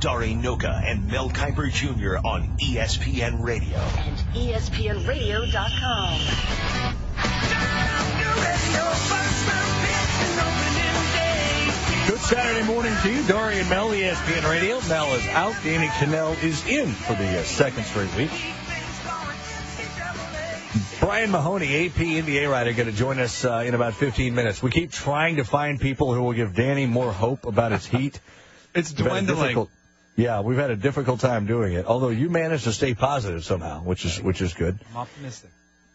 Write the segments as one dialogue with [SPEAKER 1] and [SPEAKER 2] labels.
[SPEAKER 1] Dari Noka and Mel Kiper Jr. on ESPN Radio.
[SPEAKER 2] And ESPNradio.com.
[SPEAKER 3] Good Saturday morning to you. Dari and Mel, ESPN Radio. Mel is out. Danny Kanell is in for the second straight week. Brian Mahoney, AP NBA writer, going to join us in about 15 minutes. We keep trying to find people who will give Danny more hope about his Heat.
[SPEAKER 4] It's dwindling.
[SPEAKER 3] Yeah, we've had a difficult time doing it, although you managed to stay positive somehow, which is good.
[SPEAKER 4] I'm optimistic.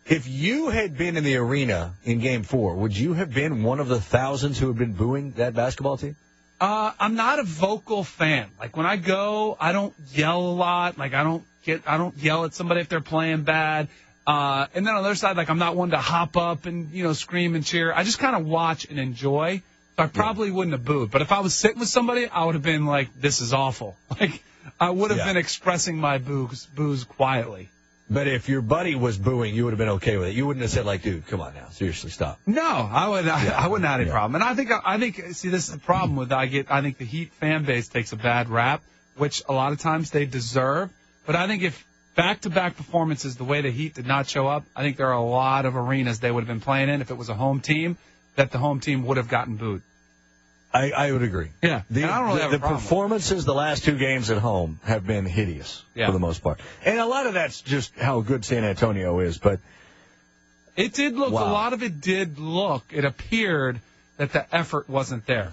[SPEAKER 3] If you had been in the arena in Game 4, would you have been one of the thousands who have been booing that basketball team?
[SPEAKER 4] I'm not a vocal fan. Like, when I go, I don't yell a lot. Like, I don't yell at somebody if they're playing bad. And then on the other side, like, I'm not one to hop up and, scream and cheer. I just kind of watch and enjoy. So I probably wouldn't have booed. But if I was sitting with somebody, I would have been like, this is awful. Like, I would have been expressing my boos quietly.
[SPEAKER 3] But if your buddy was booing, you would have been okay with it. You wouldn't have said, like, dude, come on now, seriously, stop.
[SPEAKER 4] No, I wouldn't have any problem. And I think, see, this is the problem with I think the Heat fan base takes a bad rap, which a lot of times they deserve. But I think if back-to-back performances, the way the Heat did not show up, I think there are a lot of arenas they would have been playing in if it was a home team, that the home team would have gotten booed.
[SPEAKER 3] I would agree.
[SPEAKER 4] Yeah.
[SPEAKER 3] The performances the last two games at home have been hideous for the most part. And a lot of that's just how good San Antonio is. But
[SPEAKER 4] it did look, a lot of it did look, it appeared that the effort wasn't there.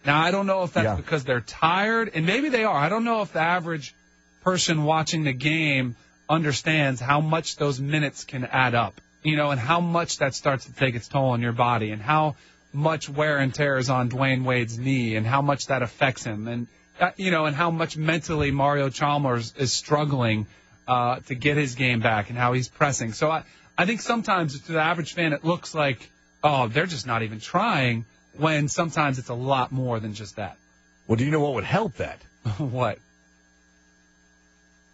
[SPEAKER 4] Now, I don't know if that's because they're tired, and maybe they are. I don't know if the average person watching the game understands how much those minutes can add up, and how much that starts to take its toll on your body, and how much wear and tear is on Dwayne Wade's knee, and how much that affects him, and and how much mentally Mario Chalmers is struggling to get his game back, and how he's pressing. So I think sometimes to the average fan it looks like, oh, they're just not even trying, when sometimes it's a lot more than just that.
[SPEAKER 3] Well, do you know what would help that?
[SPEAKER 4] What?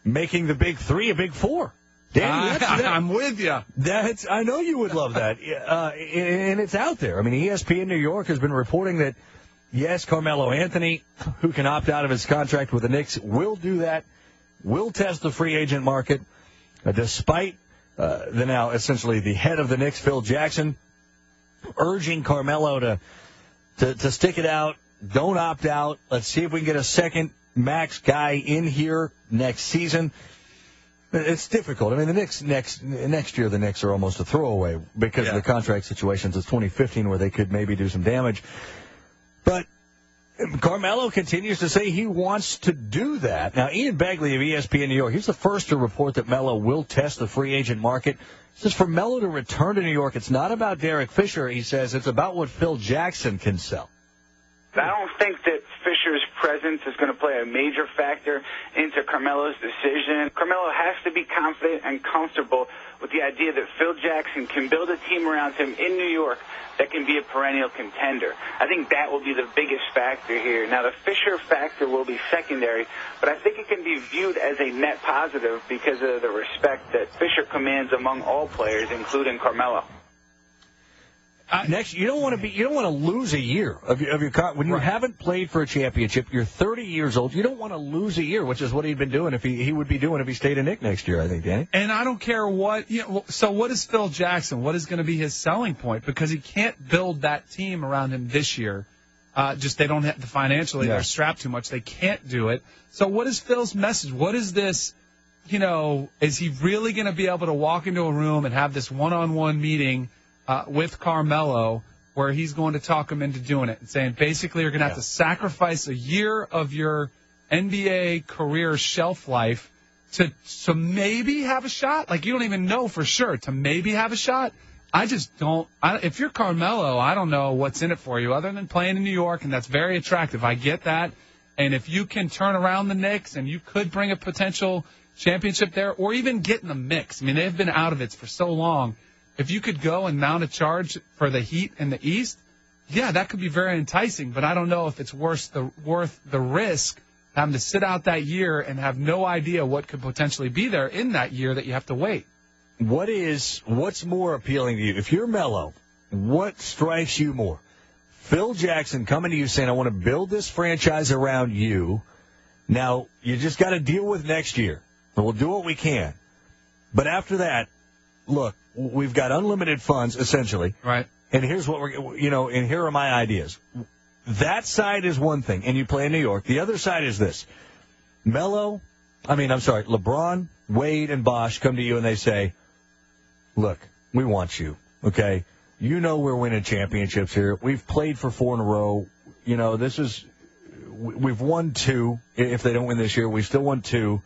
[SPEAKER 3] Making the big three a big four. Danny,
[SPEAKER 4] I'm with you.
[SPEAKER 3] I know you would love that. And it's out there. I mean, ESPN New York has been reporting that, yes, Carmelo Anthony, who can opt out of his contract with the Knicks, will do that, will test the free agent market, despite now essentially the head of the Knicks, Phil Jackson, urging Carmelo to stick it out, don't opt out. Let's see if we can get a second max guy in here next season. It's difficult. I mean, the Knicks next year, the Knicks are almost a throwaway because of the contract situations. It's 2015 where they could maybe do some damage. But Carmelo continues to say he wants to do that. Now, Ian Begley of ESPN New York, he's the first to report that Melo will test the free agent market. He says for Melo to return to New York, it's not about Derek Fisher. He says it's about what Phil Jackson can sell.
[SPEAKER 5] I don't think that Fisher's presence is going to play a major factor into Carmelo's decision. Carmelo has to be confident and comfortable with the idea that Phil Jackson can build a team around him in New York that can be a perennial contender. I think that will be the biggest factor here. Now, the Fisher factor will be secondary, but I think it can be viewed as a net positive because of the respect that Fisher commands among all players, including Carmelo.
[SPEAKER 3] Next, you don't want to lose a year of your when you haven't played for a championship. You're 30 years old. You don't want to lose a year, which is what he'd been doing if he would be doing if he stayed a Knick next year. I think, Danny.
[SPEAKER 4] And I don't care what. So what is Phil Jackson? What is going to be his selling point? Because he can't build that team around him this year. Just they don't have the financially. They're strapped too much. They can't do it. So what is Phil's message? What is this? Is he really going to be able to walk into a room and have this one-on-one meeting with Carmelo, where he's going to talk him into doing it and saying, basically, you're going to have to sacrifice a year of your NBA career shelf life to maybe have a shot? Like, you don't even know for sure to maybe have a shot? I just don't. If you're Carmelo, I don't know what's in it for you other than playing in New York, and that's very attractive. I get that. And if you can turn around the Knicks and you could bring a potential championship there or even get in the mix. I mean, they've been out of it for so long. If you could go and mount a charge for the Heat in the East, that could be very enticing. But I don't know if it's worth the risk having to sit out that year and have no idea what could potentially be there in that year that you have to wait.
[SPEAKER 3] What's more appealing to you? If you're Melo, what strikes you more? Phil Jackson coming to you saying, I want to build this franchise around you, Now, you just got to deal with next year. And we'll do what we can. But after that, look, we've got unlimited funds, essentially.
[SPEAKER 4] Right.
[SPEAKER 3] And here's what and here are my ideas. That side is one thing, and you play in New York. The other side is this. LeBron, Wade, and Bosh come to you and they say, look, we want you, okay? You know we're winning championships here. We've played for 4 in a row. You know, we've won 2. If they don't win this year, we still won 2.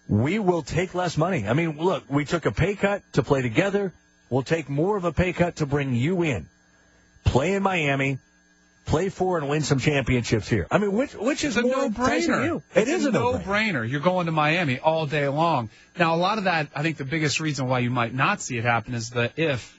[SPEAKER 3] We will take less money. I mean, look, we took a pay cut to play together. We'll take more of a pay cut to bring you in. Play in Miami. Play for and win some championships here. I mean, which is
[SPEAKER 4] a
[SPEAKER 3] more enticing to you? It is a
[SPEAKER 4] no-brainer. You're going to Miami all day long. Now, a lot of that, I think the biggest reason why you might not see it happen is the if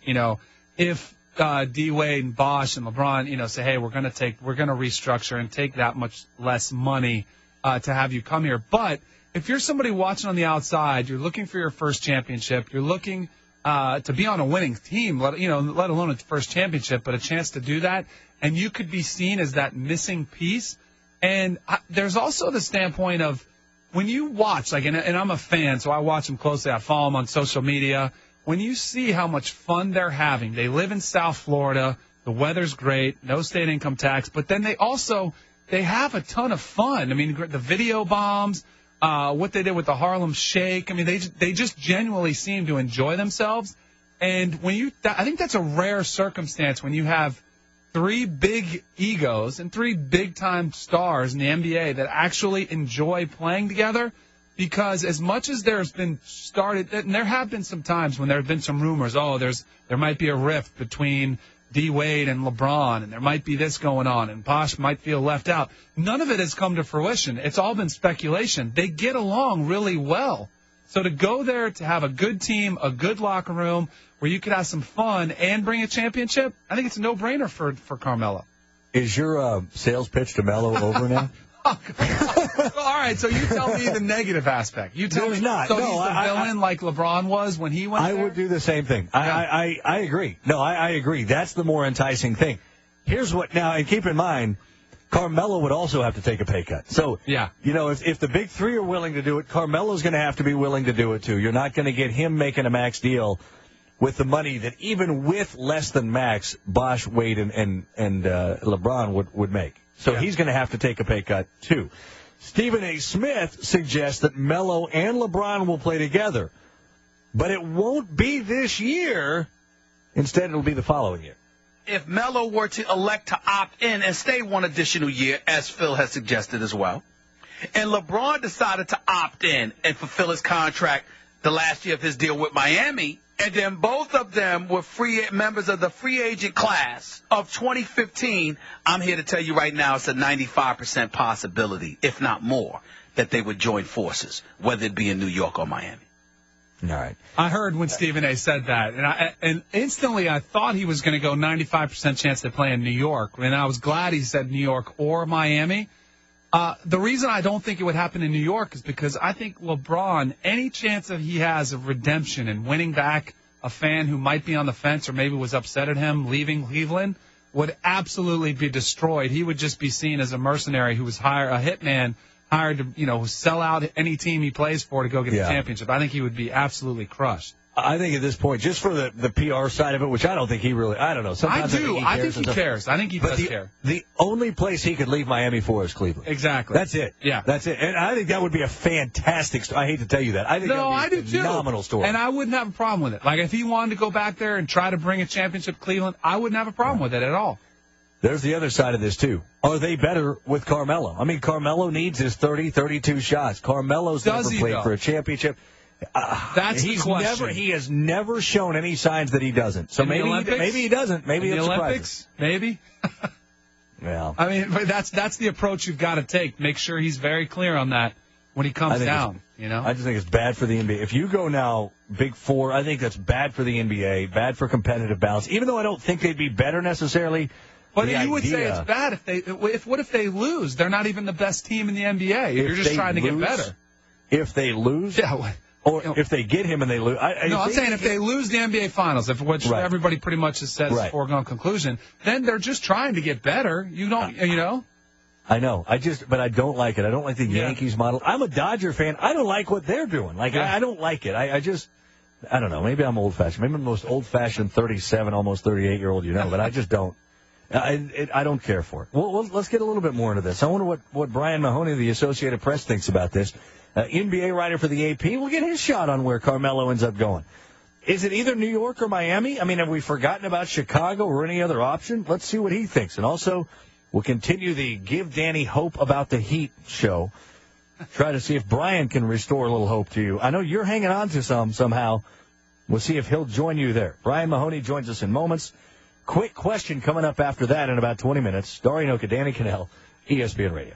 [SPEAKER 4] D. Wade and Bosh and LeBron, say, hey, we're going to restructure and take that much less money to have you come here. But if you're somebody watching on the outside, you're looking for your first championship, you're looking to be on a winning team, let alone a first championship, but a chance to do that. And you could be seen as that missing piece. And there's also the standpoint of when you watch, and I'm a fan, so I watch them closely. I follow them on social media. When you see how much fun they're having, they live in South Florida. The weather's great, no state income tax. But then they have a ton of fun. I mean, the video bombs, what they did with the Harlem Shake. I mean, they just genuinely seem to enjoy themselves. And I think that's a rare circumstance when you have 3 big egos and 3 big-time stars in the NBA that actually enjoy playing together, because as much as there's been started, and there have been some times when there have been some rumors, there might be a rift between D. Wade and LeBron, and there might be this going on, and Bosh might feel left out. None of it has come to fruition. It's all been speculation. They get along really well. So to go there, to have a good team, a good locker room, where you could have some fun and bring a championship, I think it's a no-brainer for Carmelo.
[SPEAKER 3] Is your sales pitch to Melo over now?
[SPEAKER 4] All right, so you tell me the negative aspect. You tell me
[SPEAKER 3] not.
[SPEAKER 4] So
[SPEAKER 3] no,
[SPEAKER 4] he's the villain like LeBron was when he went there?
[SPEAKER 3] I would do the same thing.
[SPEAKER 4] Yeah.
[SPEAKER 3] I agree. No, I agree. That's the more enticing thing. Here's what now, and keep in mind, Carmelo would also have to take a pay cut. So,
[SPEAKER 4] yeah.
[SPEAKER 3] If the big 3 are willing to do it, Carmelo's going to have to be willing to do it too. You're not going to get him making a max deal with the money that even with less than max, Bosh, Wade, and LeBron would make. So he's going to have to take a pay cut too. Stephen A. Smith suggests that Melo and LeBron will play together, but it won't be this year. Instead, it'll be the following year.
[SPEAKER 6] If Melo were to elect to opt in and stay one additional year, as Phil has suggested as well, and LeBron decided to opt in and fulfill his contract the last year of his deal with Miami, and then both of them were members of the free agent class of 2015, I'm here to tell you right now it's a 95% possibility, if not more, that they would join forces, whether it be in New York or Miami.
[SPEAKER 3] All right.
[SPEAKER 4] I heard when Stephen A. said that, and instantly I thought he was going to go 95% chance they play in New York, and I was glad he said New York or Miami. The reason I don't think it would happen in New York is because I think LeBron, any chance that he has of redemption and winning back a fan who might be on the fence or maybe was upset at him leaving Cleveland, would absolutely be destroyed. He would just be seen as a mercenary who was a hitman hired to, sell out any team he plays for to go get a championship. I think he would be absolutely crushed.
[SPEAKER 3] I think at this point, just for the PR side of it, which I don't think he really, I don't know. Sometimes
[SPEAKER 4] I do. I think he cares. I think he does care.
[SPEAKER 3] The only place he could leave Miami for is Cleveland.
[SPEAKER 4] Exactly.
[SPEAKER 3] That's it.
[SPEAKER 4] Yeah.
[SPEAKER 3] That's it. And I think that would be a fantastic story. I hate to tell you that. I think that would be a phenomenal story.
[SPEAKER 4] And I wouldn't have a problem with it. Like, if he wanted to go back there and try to bring a championship to Cleveland, I wouldn't have a problem with it at all.
[SPEAKER 3] There's the other side of this, too. Are they better with Carmelo? I mean, Carmelo needs his 30, 32 shots. Carmelo's never played for a championship.
[SPEAKER 4] That's the question.
[SPEAKER 3] He has never shown any signs that he doesn't. So maybe he doesn't. Maybe it's
[SPEAKER 4] Olympics. Maybe.
[SPEAKER 3] Well,
[SPEAKER 4] I mean, but that's the approach you've got to take. Make sure he's very clear on that when he comes down.
[SPEAKER 3] I just think it's bad for the NBA. If you go now Big Four, I think that's bad for the NBA, bad for competitive balance. Even though I don't think they'd be better necessarily.
[SPEAKER 4] But you would say it's bad what if they lose? They're not even the best team in the NBA. You're just trying to get better.
[SPEAKER 3] If they lose, or if they get him and they lose.
[SPEAKER 4] I'm saying if they lose the NBA Finals, which everybody pretty much has said is a foregone conclusion, then they're just trying to get better. You don't,
[SPEAKER 3] I know. But I don't like it. I don't like the Yankees model. I'm a Dodger fan. I don't like what they're doing. Like, I don't like it. I don't know. Maybe I'm old-fashioned. Maybe I'm the most old-fashioned 37, almost 38-year-old but I just don't. I don't care for it. Well, let's get a little bit more into this. I wonder what Brian Mahoney of the Associated Press thinks about this. NBA writer for the AP. We'll get his shot on where Carmelo ends up going. Is it either New York or Miami? I mean, have we forgotten about Chicago or any other option? Let's see what he thinks. And also, we'll continue the Give Danny Hope About the Heat show. Try to see if Brian can restore a little hope to you. I know you're hanging on to somehow. We'll see if he'll join you there. Brian Mahoney joins us in moments. Quick question coming up after that in about 20 minutes. Dorian Oka, Danny Kanell, ESPN Radio.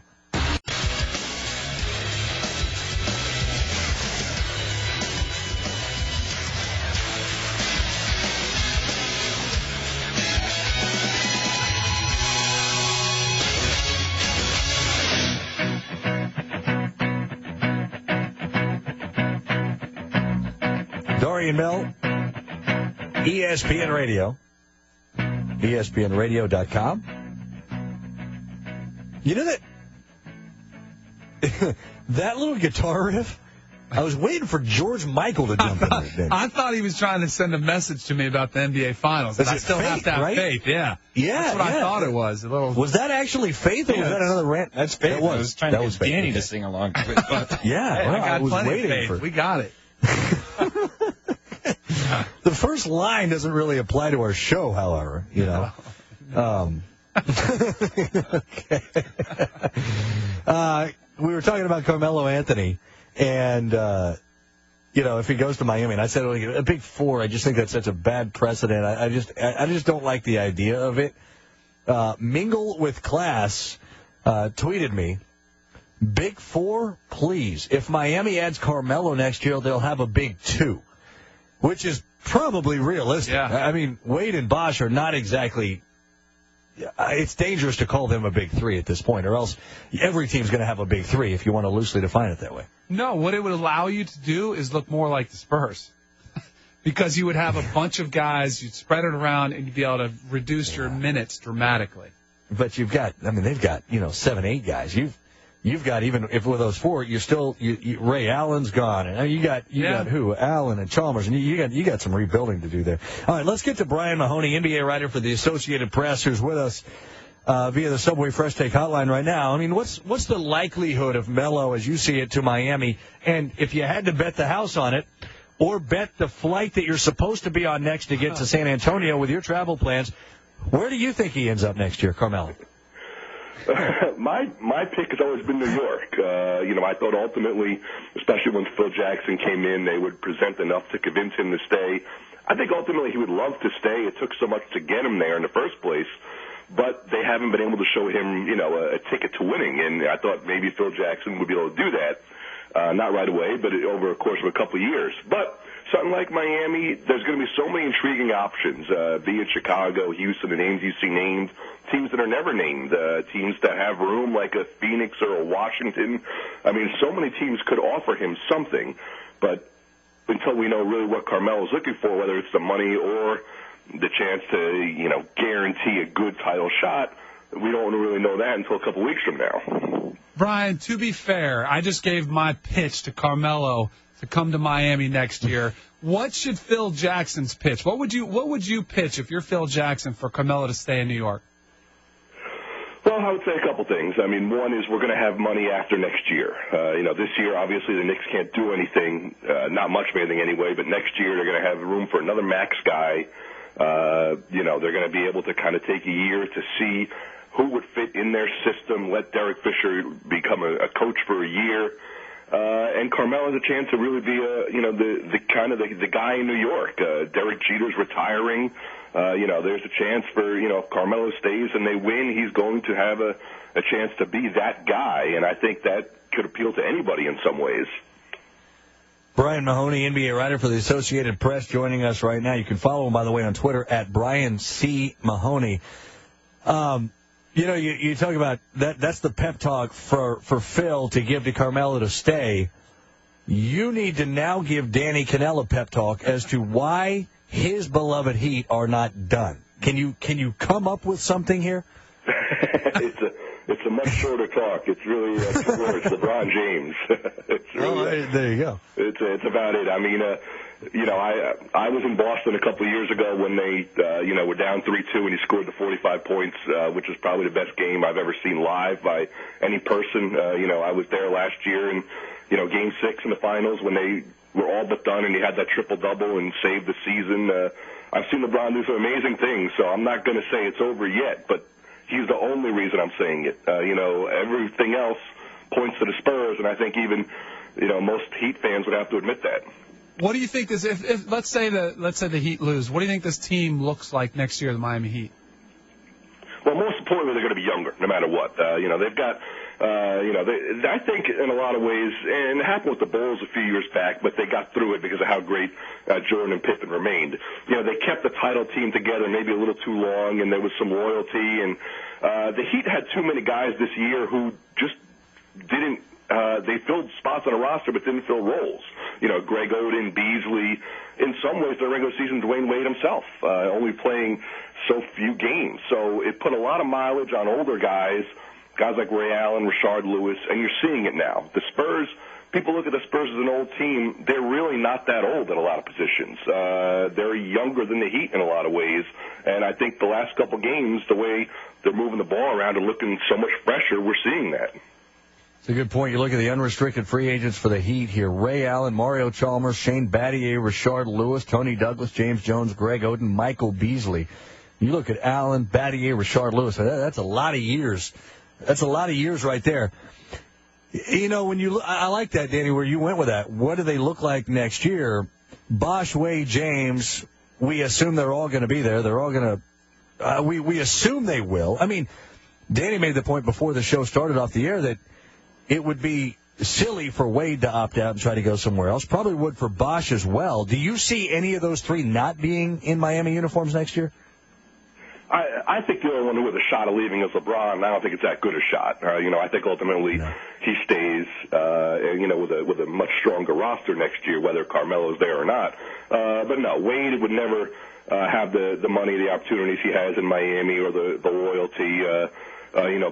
[SPEAKER 3] Dorian Mel, ESPN Radio, ESPNradio.com. You know that little guitar riff? I was waiting for George Michael to jump in there.
[SPEAKER 4] I thought he was trying to send a message to me about the NBA Finals. I still have to have faith. Yeah.
[SPEAKER 3] That's
[SPEAKER 4] what I thought it was.
[SPEAKER 3] Was that actually faith, or was that another rant?
[SPEAKER 7] That's faith.
[SPEAKER 3] That was.
[SPEAKER 7] I was trying to get Danny to sing along to it. But
[SPEAKER 3] I was waiting for it.
[SPEAKER 4] We got it.
[SPEAKER 3] The first line doesn't really apply to our show, however, Okay. We were talking about Carmelo Anthony, and if he goes to Miami, and I said a big four. I just think that's such a bad precedent. I just don't like the idea of it. Mingle with Class tweeted me, Big Four, please. If Miami adds Carmelo next year, they'll have a big two, which is probably realistic.
[SPEAKER 4] Yeah.
[SPEAKER 3] I mean, Wade and Bosh are not exactly. It's dangerous to call them a big three at this point, or else every team's going to have a big three if you want to loosely define it that way.
[SPEAKER 4] No, what it would allow you to do is look more like the Spurs. Because you would have a bunch of guys, you'd spread it around, and you'd be able to reduce your minutes dramatically.
[SPEAKER 3] But they've got 7, 8 guys. You've got, even if with those four, Ray Allen's gone, and you got who? Allen and Chalmers, and you got some rebuilding to do there. All right, let's get to Brian Mahoney, NBA writer for the Associated Press, who's with us via the Subway Fresh Take hotline right now. I mean, what's the likelihood of Melo, as you see it, to Miami? And if you had to bet the house on it, or bet the flight that you're supposed to be on next to get to San Antonio with your travel plans, where do you think he ends up next year, Carmelo?
[SPEAKER 8] My pick has always been New York. I thought ultimately, especially when Phil Jackson came in, they would present enough to convince him to stay. I think ultimately he would love to stay. It took so much to get him there in the first place, but they haven't been able to show him, a ticket to winning. And I thought maybe Phil Jackson would be able to do that. Not right away, but over a course of a couple of years. But something like Miami, there's going to be so many intriguing options, be it Chicago, Houston, the names you see named, teams that are never named, teams that have room like a Phoenix or a Washington. I mean, so many teams could offer him something, but until we know really what Carmelo's looking for, whether it's the money or the chance to, guarantee a good title shot, we don't really know that until a couple weeks from now.
[SPEAKER 4] Brian, to be fair, I just gave my pitch to Carmelo to come to Miami next year. What should Phil Jackson's pitch? What would you pitch if you're Phil Jackson for Carmelo to stay in New York?
[SPEAKER 8] Well, I would say a couple things. I mean, one is we're going to have money after next year. This year, obviously, the Knicks can't do anything, not much of anything anyway, but next year they're going to have room for another max guy. They're going to be able to kind of take a year to see who would fit in their system, let Derek Fisher become a coach for a year. And Carmelo has a chance to really be the guy in New York. Derek Jeter's retiring. There's a chance for, if Carmelo stays and they win, he's going to have a chance to be that guy. And I think that could appeal to anybody in some ways.
[SPEAKER 3] Brian Mahoney, NBA writer for the Associated Press, joining us right now. You can follow him, by the way, on Twitter at Brian C. Mahoney. You talk about that's the pep talk for Phil to give to Carmelo to stay. You need to now give Danny Kanell a pep talk as to why his beloved Heat are not done. Can you come up with something here?
[SPEAKER 8] It's a much shorter talk. It's really 2 words, LeBron James. It's really,
[SPEAKER 3] there you go.
[SPEAKER 8] It's about it. I mean, I was in Boston a couple of years ago when they, were down 3-2 and he scored the 45 points, which is probably the best game I've ever seen live by any person. I was there last year and, Game 6 in the finals when they were all but done and he had that triple-double and saved the season. I've seen LeBron do some amazing things, so I'm not going to say it's over yet, but he's the only reason I'm saying it. Everything else points to the Spurs, and I think even, most Heat fans would have to admit that.
[SPEAKER 4] What do you think this? If let's say the Heat lose, what do you think this team looks like next year? The Miami Heat.
[SPEAKER 8] Well, most importantly, they're going to be younger, no matter what. They've got. I think in a lot of ways, and it happened with the Bulls a few years back, but they got through it because of how great Jordan and Pippen remained. They kept the title team together maybe a little too long, and there was some loyalty. And the Heat had too many guys this year who just didn't. They filled spots on a roster but didn't fill roles. Greg Oden, Beasley. In some ways, the regular season, Dwayne Wade himself, only playing so few games. So it put a lot of mileage on older guys like Ray Allen, Rashard Lewis, and you're seeing it now. The Spurs, people look at the Spurs as an old team. They're really not that old at a lot of positions. They're younger than the Heat in a lot of ways. And I think the last couple games, the way they're moving the ball around and looking so much fresher, we're seeing that.
[SPEAKER 3] It's a good point. You look at the unrestricted free agents for the Heat here. Ray Allen, Mario Chalmers, Shane Battier, Rashard Lewis, Tony Douglas, James Jones, Greg Oden, Michael Beasley. You look at Allen, Battier, Rashard Lewis. That's a lot of years. That's a lot of years right there. I like that, Danny, where you went with that. What do they look like next year? Bosh, Wade, James, we assume they're all going to be there. They're all going to we assume they will. I mean, Danny made the point before the show started off the air that it would be silly for Wade to opt out and try to go somewhere else. Probably would for Bosh as well. Do you see any of those three not being in Miami uniforms next year?
[SPEAKER 8] I think the only one who has a shot of leaving is LeBron. I don't think it's that good a shot. I think ultimately he stays, with a much stronger roster next year, whether Carmelo's there or not. But no, Wade would never have the money, the opportunities he has in Miami, or the loyalty.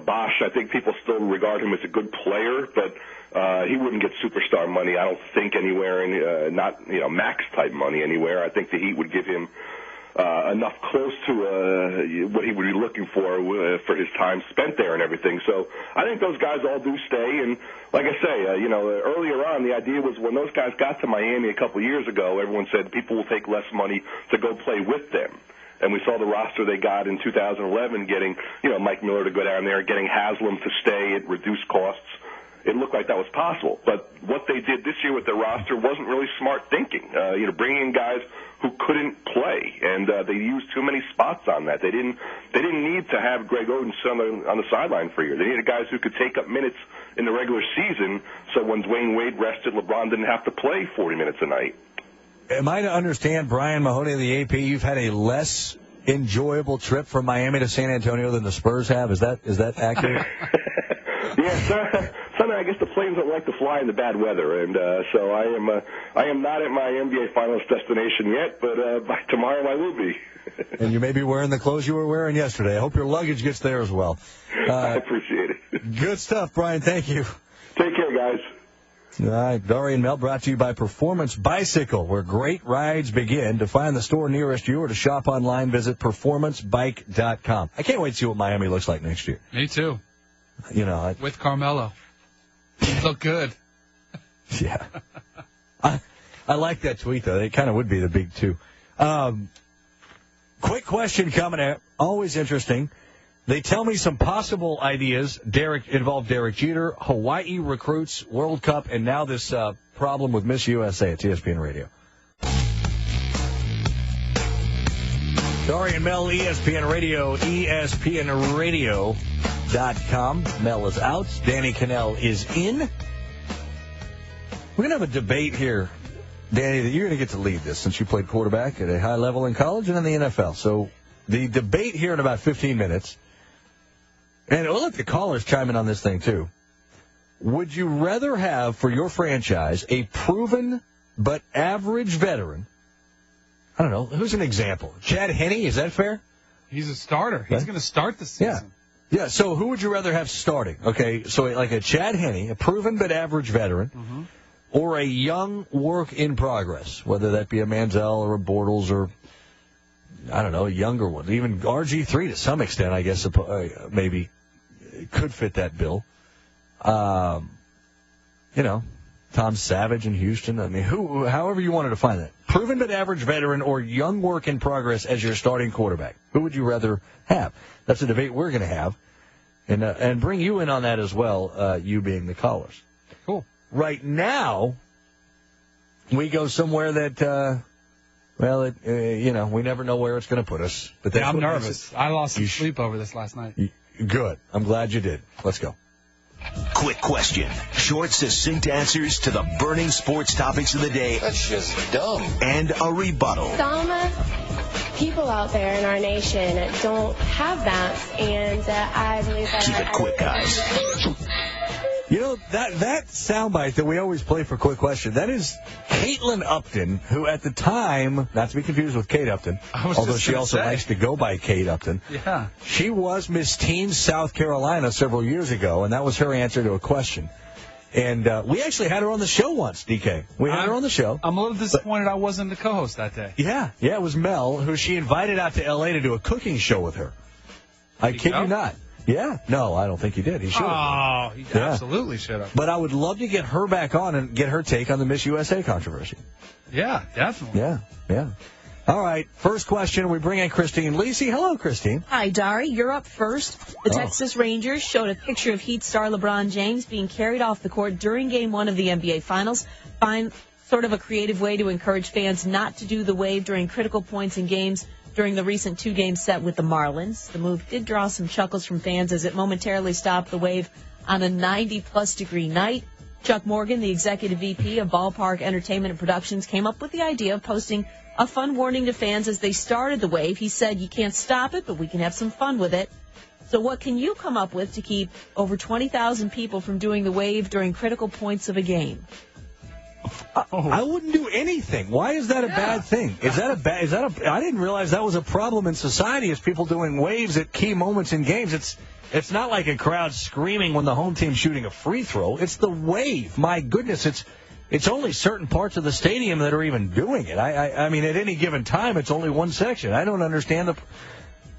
[SPEAKER 8] Bosh, I think people still regard him as a good player, but he wouldn't get superstar money, I don't think, anywhere, not max type money anywhere. I think the Heat would give him enough close to what he would be looking for his time spent there and everything. So I think those guys all do stay. And like I say, earlier on, the idea was when those guys got to Miami a couple of years ago, everyone said people will take less money to go play with them. And we saw the roster they got in 2011 getting, Mike Miller to go down there, getting Haslam to stay at reduced costs. It looked like that was possible. But what they did this year with their roster wasn't really smart thinking. Bringing in guys who couldn't play, and they used too many spots on that. They didn't need to have Greg Oden on the sideline for a year. They needed guys who could take up minutes in the regular season, so when Dwayne Wade rested, LeBron didn't have to play 40 minutes a night.
[SPEAKER 3] Am I to understand, Brian Mahoney of the AP, you've had a less enjoyable trip from Miami to San Antonio than the Spurs have? Is that accurate?
[SPEAKER 8] Yeah, Sunday, I guess the planes don't like to fly in the bad weather, and so I am not at my NBA Finals destination yet, but by tomorrow I will be.
[SPEAKER 3] And you may be wearing the clothes you were wearing yesterday. I hope your luggage gets there as well.
[SPEAKER 8] I appreciate it.
[SPEAKER 3] Good stuff, Brian. Thank you.
[SPEAKER 8] Take care, guys.
[SPEAKER 3] All right, Dari and Mel brought to you by Performance Bicycle, where great rides begin. To find the store nearest you or to shop online, visit performancebike.com. I can't wait to see what Miami looks like next year.
[SPEAKER 4] Me too.
[SPEAKER 3] With
[SPEAKER 4] Carmelo. Look good.
[SPEAKER 3] Yeah. I like that tweet, though. It kind of would be the big two. Quick question coming up. Always interesting. They tell me some possible ideas involve Derek Jeter, Hawaii recruits, World Cup, and now this problem with Miss USA. It's ESPN Radio. Dari and Mel, ESPN Radio, ESPNRadio.com. Mel is out. Danny Cannell is in. We're going to have a debate here, Danny, that you're going to get to lead this since you played quarterback at a high level in college and in the NFL. So the debate here in about 15 minutes. And we'll let the callers chime in on this thing, too. Would you rather have, for your franchise, a proven but average veteran? I don't know. Who's an example? Chad Henne, is that fair?
[SPEAKER 4] He's a starter. He's going to start the season.
[SPEAKER 3] Yeah, so who would you rather have starting? Okay, so like a Chad Henne, a proven but average veteran, or a young work in progress, whether that be a Manziel or a Bortles or, I don't know, a younger one. Even RG3 to some extent, I guess, maybe could fit that bill. Tom Savage in Houston. I mean, however you wanted to find that. Proven but average veteran or young work in progress as your starting quarterback. Who would you rather have? That's a debate we're going to have. And bring you in on that as well, you being the callers.
[SPEAKER 4] Cool.
[SPEAKER 3] Right now, we go somewhere that, we never know where it's going to put us. But
[SPEAKER 4] I'm nervous. I lost some sleep over this last night.
[SPEAKER 3] Good. I'm glad you did. Let's go.
[SPEAKER 1] Quick question. Short, succinct answers to the burning sports topics of the day.
[SPEAKER 7] That's just dumb.
[SPEAKER 1] And a rebuttal.
[SPEAKER 9] Some people out there in our nation don't have that, and I believe that...
[SPEAKER 1] Keep it quick, guys.
[SPEAKER 3] You know, that soundbite that we always play for Quick Question, that is Caitlin Upton, who at the time, not to be confused with Kate Upton, although she also likes to go by Kate Upton.
[SPEAKER 4] Yeah.
[SPEAKER 3] She was Miss Teen South Carolina several years ago, and that was her answer to a question. And we actually had her on the show once, DK. We had her on the show.
[SPEAKER 4] I'm a little disappointed I wasn't the co-host that day.
[SPEAKER 3] Yeah, it was Mel, who she invited out to L.A. to do a cooking show with her. I kid you not. Yeah. No, I don't think he did. He should have.
[SPEAKER 4] Oh, he absolutely should have.
[SPEAKER 3] But I would love to get her back on and get her take on the Miss USA controversy.
[SPEAKER 4] Yeah, definitely.
[SPEAKER 3] Yeah. All right, first question. We bring in Christine Lisi. Hello, Christine.
[SPEAKER 10] Hi, Dari. You're up first. The Texas Rangers showed a picture of Heat star LeBron James being carried off the court during Game 1 of the NBA Finals. Find sort of a creative way to encourage fans not to do the wave during critical points in games during the recent two-game set with the Marlins. The move did draw some chuckles from fans as it momentarily stopped the wave on a 90-plus degree night. Chuck Morgan, the executive VP of Ballpark Entertainment and Productions, came up with the idea of posting a fun warning to fans as they started the wave. He said, "You can't stop it, but we can have some fun with it." So what can you come up with to keep over 20,000 people from doing the wave during critical points of a game?
[SPEAKER 3] I wouldn't do anything. Why is that a bad thing? I didn't realize that was a problem in society, is people doing waves at key moments in games. It's not like a crowd screaming when the home team's shooting a free throw. It's the wave. My goodness, it's only certain parts of the stadium that are even doing it. I mean, at any given time, it's only one section. I don't understand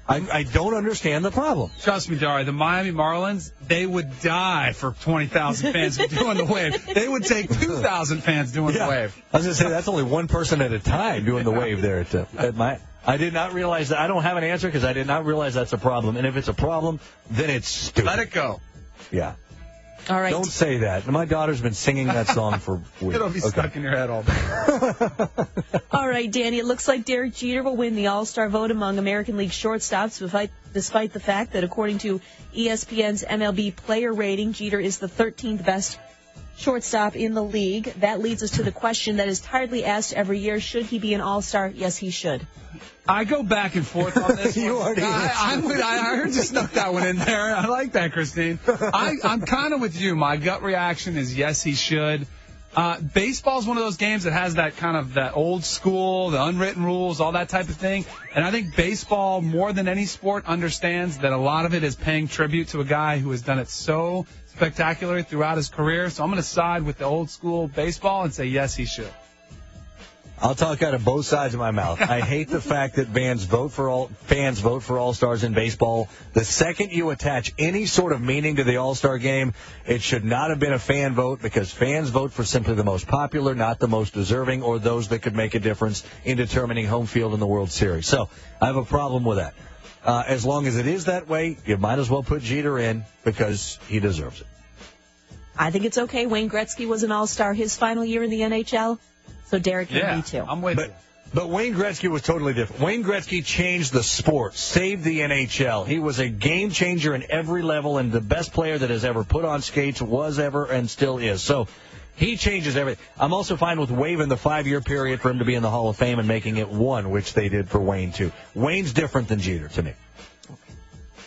[SPEAKER 3] I don't understand the problem.
[SPEAKER 4] Trust me, Dari, the Miami Marlins, they would die for 20,000 fans doing the wave. They would take 2,000 fans doing the wave.
[SPEAKER 3] I was going to say, that's only one person at a time doing the wave there at my... I did not realize that. I don't have an answer because I did not realize that's a problem. And if it's a problem, then it's stupid.
[SPEAKER 4] Let it go.
[SPEAKER 3] Yeah.
[SPEAKER 10] All right.
[SPEAKER 3] Don't say that. My daughter's been singing that song for weeks.
[SPEAKER 4] It'll be stuck in your head all day.
[SPEAKER 10] All right, Danny, it looks like Derek Jeter will win the All-Star vote among American League shortstops, despite the fact that, according to ESPN's MLB player rating, Jeter is the 13th best shortstop in the league. That leads us to the question that is tiredly asked every year: should he be an All-Star? Yes, he should.
[SPEAKER 4] I go back and forth on this. I heard you snuck that one in there. I like that, Christine. I'm kind of with you. My gut reaction is yes, he should. Baseball's one of those games that has that kind of that old school, the unwritten rules, all that type of thing. And I think baseball, more than any sport, understands that a lot of it is paying tribute to a guy who has done it so spectacularly throughout his career. So I'm going to side with the old school baseball and say yes, he should.
[SPEAKER 3] I'll talk out of both sides of my mouth. I hate the fact that fans vote for All-Stars in baseball. The second you attach any sort of meaning to the All-Star game, it should not have been a fan vote, because fans vote for simply the most popular, not the most deserving, or those that could make a difference in determining home field in the World Series. So I have a problem with that. As long as it is that way, you might as well put Jeter in because he deserves it.
[SPEAKER 10] I think it's okay. Wayne Gretzky was an All-Star his final year in the NHL. So Derek can be too.
[SPEAKER 4] I'm with you.
[SPEAKER 3] But Wayne Gretzky was totally different. Wayne Gretzky changed the sport, saved the NHL. He was a game changer in every level, and the best player that has ever put on skates was ever and still is. So he changes everything. I'm also fine with waiving the 5-year period for him to be in the Hall of Fame and making it 1, which they did for Wayne too. Wayne's different than Jeter to me.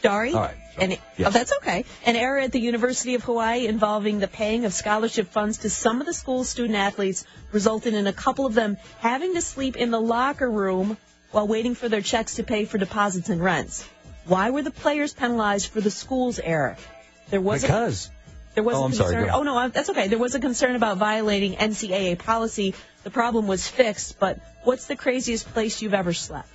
[SPEAKER 10] Dari?
[SPEAKER 3] All right.
[SPEAKER 10] Yes. Oh, that's okay. An error at the University of Hawaii involving the paying of scholarship funds to some of the school's student-athletes resulted in a couple of them having to sleep in the locker room while waiting for their checks to pay for deposits and rents. Why were the players penalized for the school's error? There was There was a
[SPEAKER 3] I'm
[SPEAKER 10] concern.
[SPEAKER 3] sorry.
[SPEAKER 10] Oh, no, that's okay. There was a concern about violating NCAA policy. The problem was fixed, but what's the craziest place you've ever slept?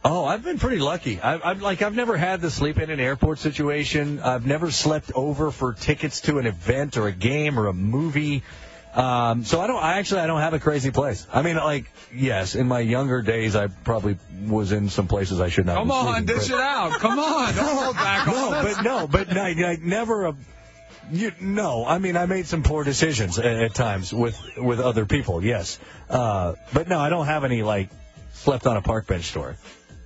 [SPEAKER 3] Oh, I've been pretty lucky. I've never had the sleep in an airport situation. I've never slept over for tickets to an event or a game or a movie. So I don't have a crazy place. I mean, like, yes, in my younger days, I probably was in some places I should not.
[SPEAKER 4] Come on, dish it out. Come on, don't hold back on us.
[SPEAKER 3] But never No, I mean, I made some poor decisions at times with other people, yes. But no, I don't have any, like, slept on a park bench story.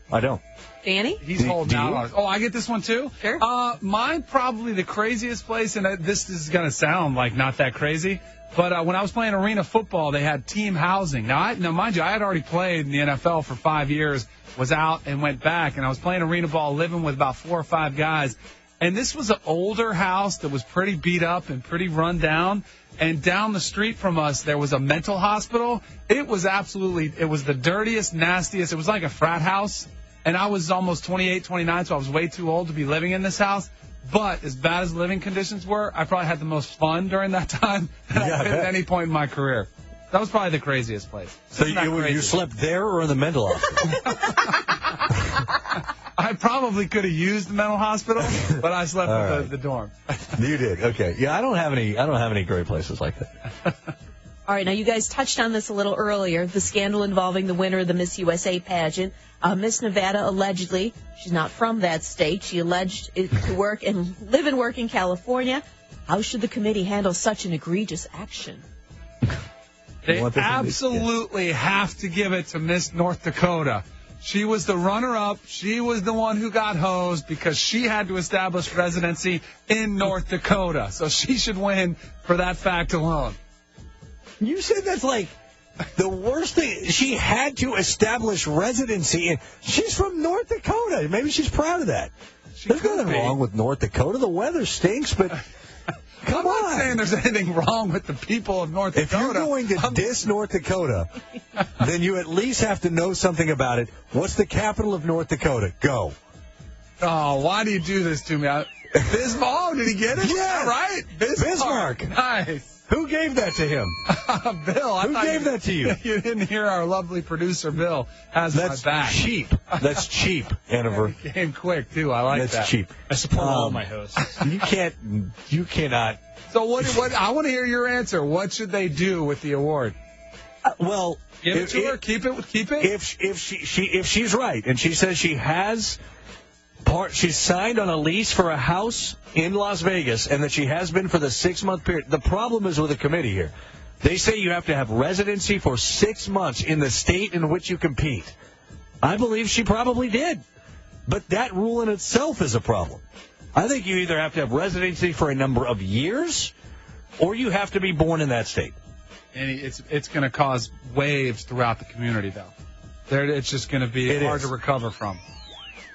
[SPEAKER 3] I don't.
[SPEAKER 10] Danny?
[SPEAKER 4] He's holding out on us. Oh, I get this one too?
[SPEAKER 10] Sure.
[SPEAKER 4] Mine probably the craziest place, and this is going to sound like not that crazy, but when I was playing arena football, they had team housing. Now, mind you, I had already played in the NFL for 5 years, was out and went back, and I was playing arena ball, living with about 4 or 5 guys. And this was an older house that was pretty beat up and pretty run down. And down the street from us, there was a mental hospital. It was the dirtiest, nastiest. It was like a frat house. And I was almost 28, 29, so I was way too old to be living in this house. But as bad as living conditions were, I probably had the most fun during that time that I've been at any point in my career. That was probably the craziest place.
[SPEAKER 3] So you slept there or in the mental hospital?
[SPEAKER 4] I probably could have used the mental hospital, but I slept in the dorm.
[SPEAKER 3] You did, okay. Yeah, I don't have any great places like that.
[SPEAKER 10] All right, now you guys touched on this a little earlier, the scandal involving the winner of the Miss USA pageant. Miss Nevada allegedly, she's not from that state, she alleged to live and work in California. How should the committee handle such an egregious action?
[SPEAKER 4] They absolutely have to give it to Miss North Dakota. She was the runner-up. She was the one who got hosed because she had to establish residency in North Dakota. So she should win for that fact alone.
[SPEAKER 3] You said that's like the worst thing. She had to establish residency. She's from North Dakota. Maybe she's proud of that. There's nothing wrong with North Dakota. The weather stinks, but
[SPEAKER 4] I'm not saying there's anything wrong with the people of North Dakota.
[SPEAKER 3] If you're going to diss North Dakota, then you at least have to know something about it. What's the capital of North Dakota? Go.
[SPEAKER 4] Oh, why do you do this to me? Bismarck, did he get it?
[SPEAKER 3] Yeah.
[SPEAKER 4] Right?
[SPEAKER 3] Bismarck.
[SPEAKER 4] Nice.
[SPEAKER 3] Who gave that to him?
[SPEAKER 4] Bill.
[SPEAKER 3] Who gave that to you?
[SPEAKER 4] You didn't hear our lovely producer, Bill, has my back.
[SPEAKER 3] That's cheap. That's cheap, Anniver.
[SPEAKER 4] It came quick, too. I like that.
[SPEAKER 3] That's cheap.
[SPEAKER 7] I support all my hosts.
[SPEAKER 3] You cannot.
[SPEAKER 4] So what? I want to hear your answer. What should they do with the award?
[SPEAKER 3] Well,
[SPEAKER 4] give it to her. Keep it.
[SPEAKER 3] If she's right and she says she has she's signed on a lease for a house in Las Vegas and that she has been for the 6-month period. The problem is with the committee here. They say you have to have residency for 6 months in the state in which you compete. I believe she probably did. But that rule in itself is a problem. I think you either have to have residency for a number of years or you have to be born in that state.
[SPEAKER 4] And it's going to cause waves throughout the community, though. It's just going to be hard to recover from.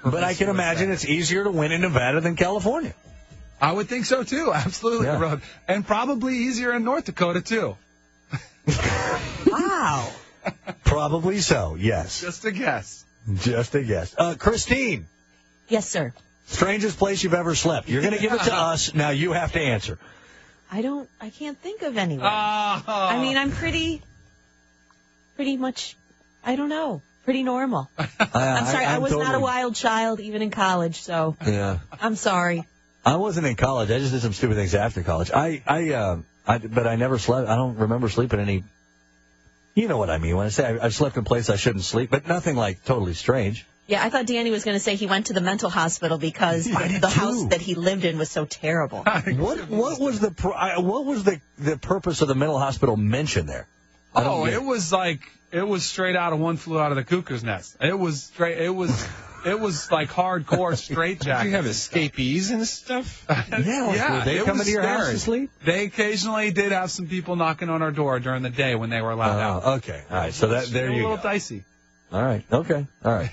[SPEAKER 3] But I can imagine it's easier to win in Nevada than California.
[SPEAKER 4] I would think so, too. Absolutely. Yeah. And probably easier in North Dakota, too.
[SPEAKER 10] Wow.
[SPEAKER 3] Probably so, yes.
[SPEAKER 4] Just a guess.
[SPEAKER 3] Just a guess. Christine.
[SPEAKER 10] Yes, sir.
[SPEAKER 3] Strangest place you've ever slept. You're going to give it to us. Now you have to answer.
[SPEAKER 10] I can't think of anyone. I mean, I'm pretty much, I don't know, pretty normal. I'm sorry, I was not a wild child even in college, so
[SPEAKER 3] yeah.
[SPEAKER 10] I'm sorry.
[SPEAKER 3] I wasn't in college. I just did some stupid things after college. But I never slept. I don't remember sleeping any. You know what I mean when I say I slept in places I shouldn't sleep, but nothing like totally strange.
[SPEAKER 10] Yeah, I thought Danny was going to say he went to the mental hospital because the house that he lived in was so terrible.
[SPEAKER 3] What was the purpose of the mental hospital mentioned there?
[SPEAKER 4] It was straight out of One Flew Out of the Cuckoo's Nest. It was like hardcore straitjacket.
[SPEAKER 7] Did you have escapees and stuff?
[SPEAKER 3] Yeah. Were they coming to your house to sleep?
[SPEAKER 4] They occasionally did have some people knocking on our door during the day when they were allowed out.
[SPEAKER 3] Okay. All right. So there you go.
[SPEAKER 4] A little dicey.
[SPEAKER 3] All right. Okay. All right.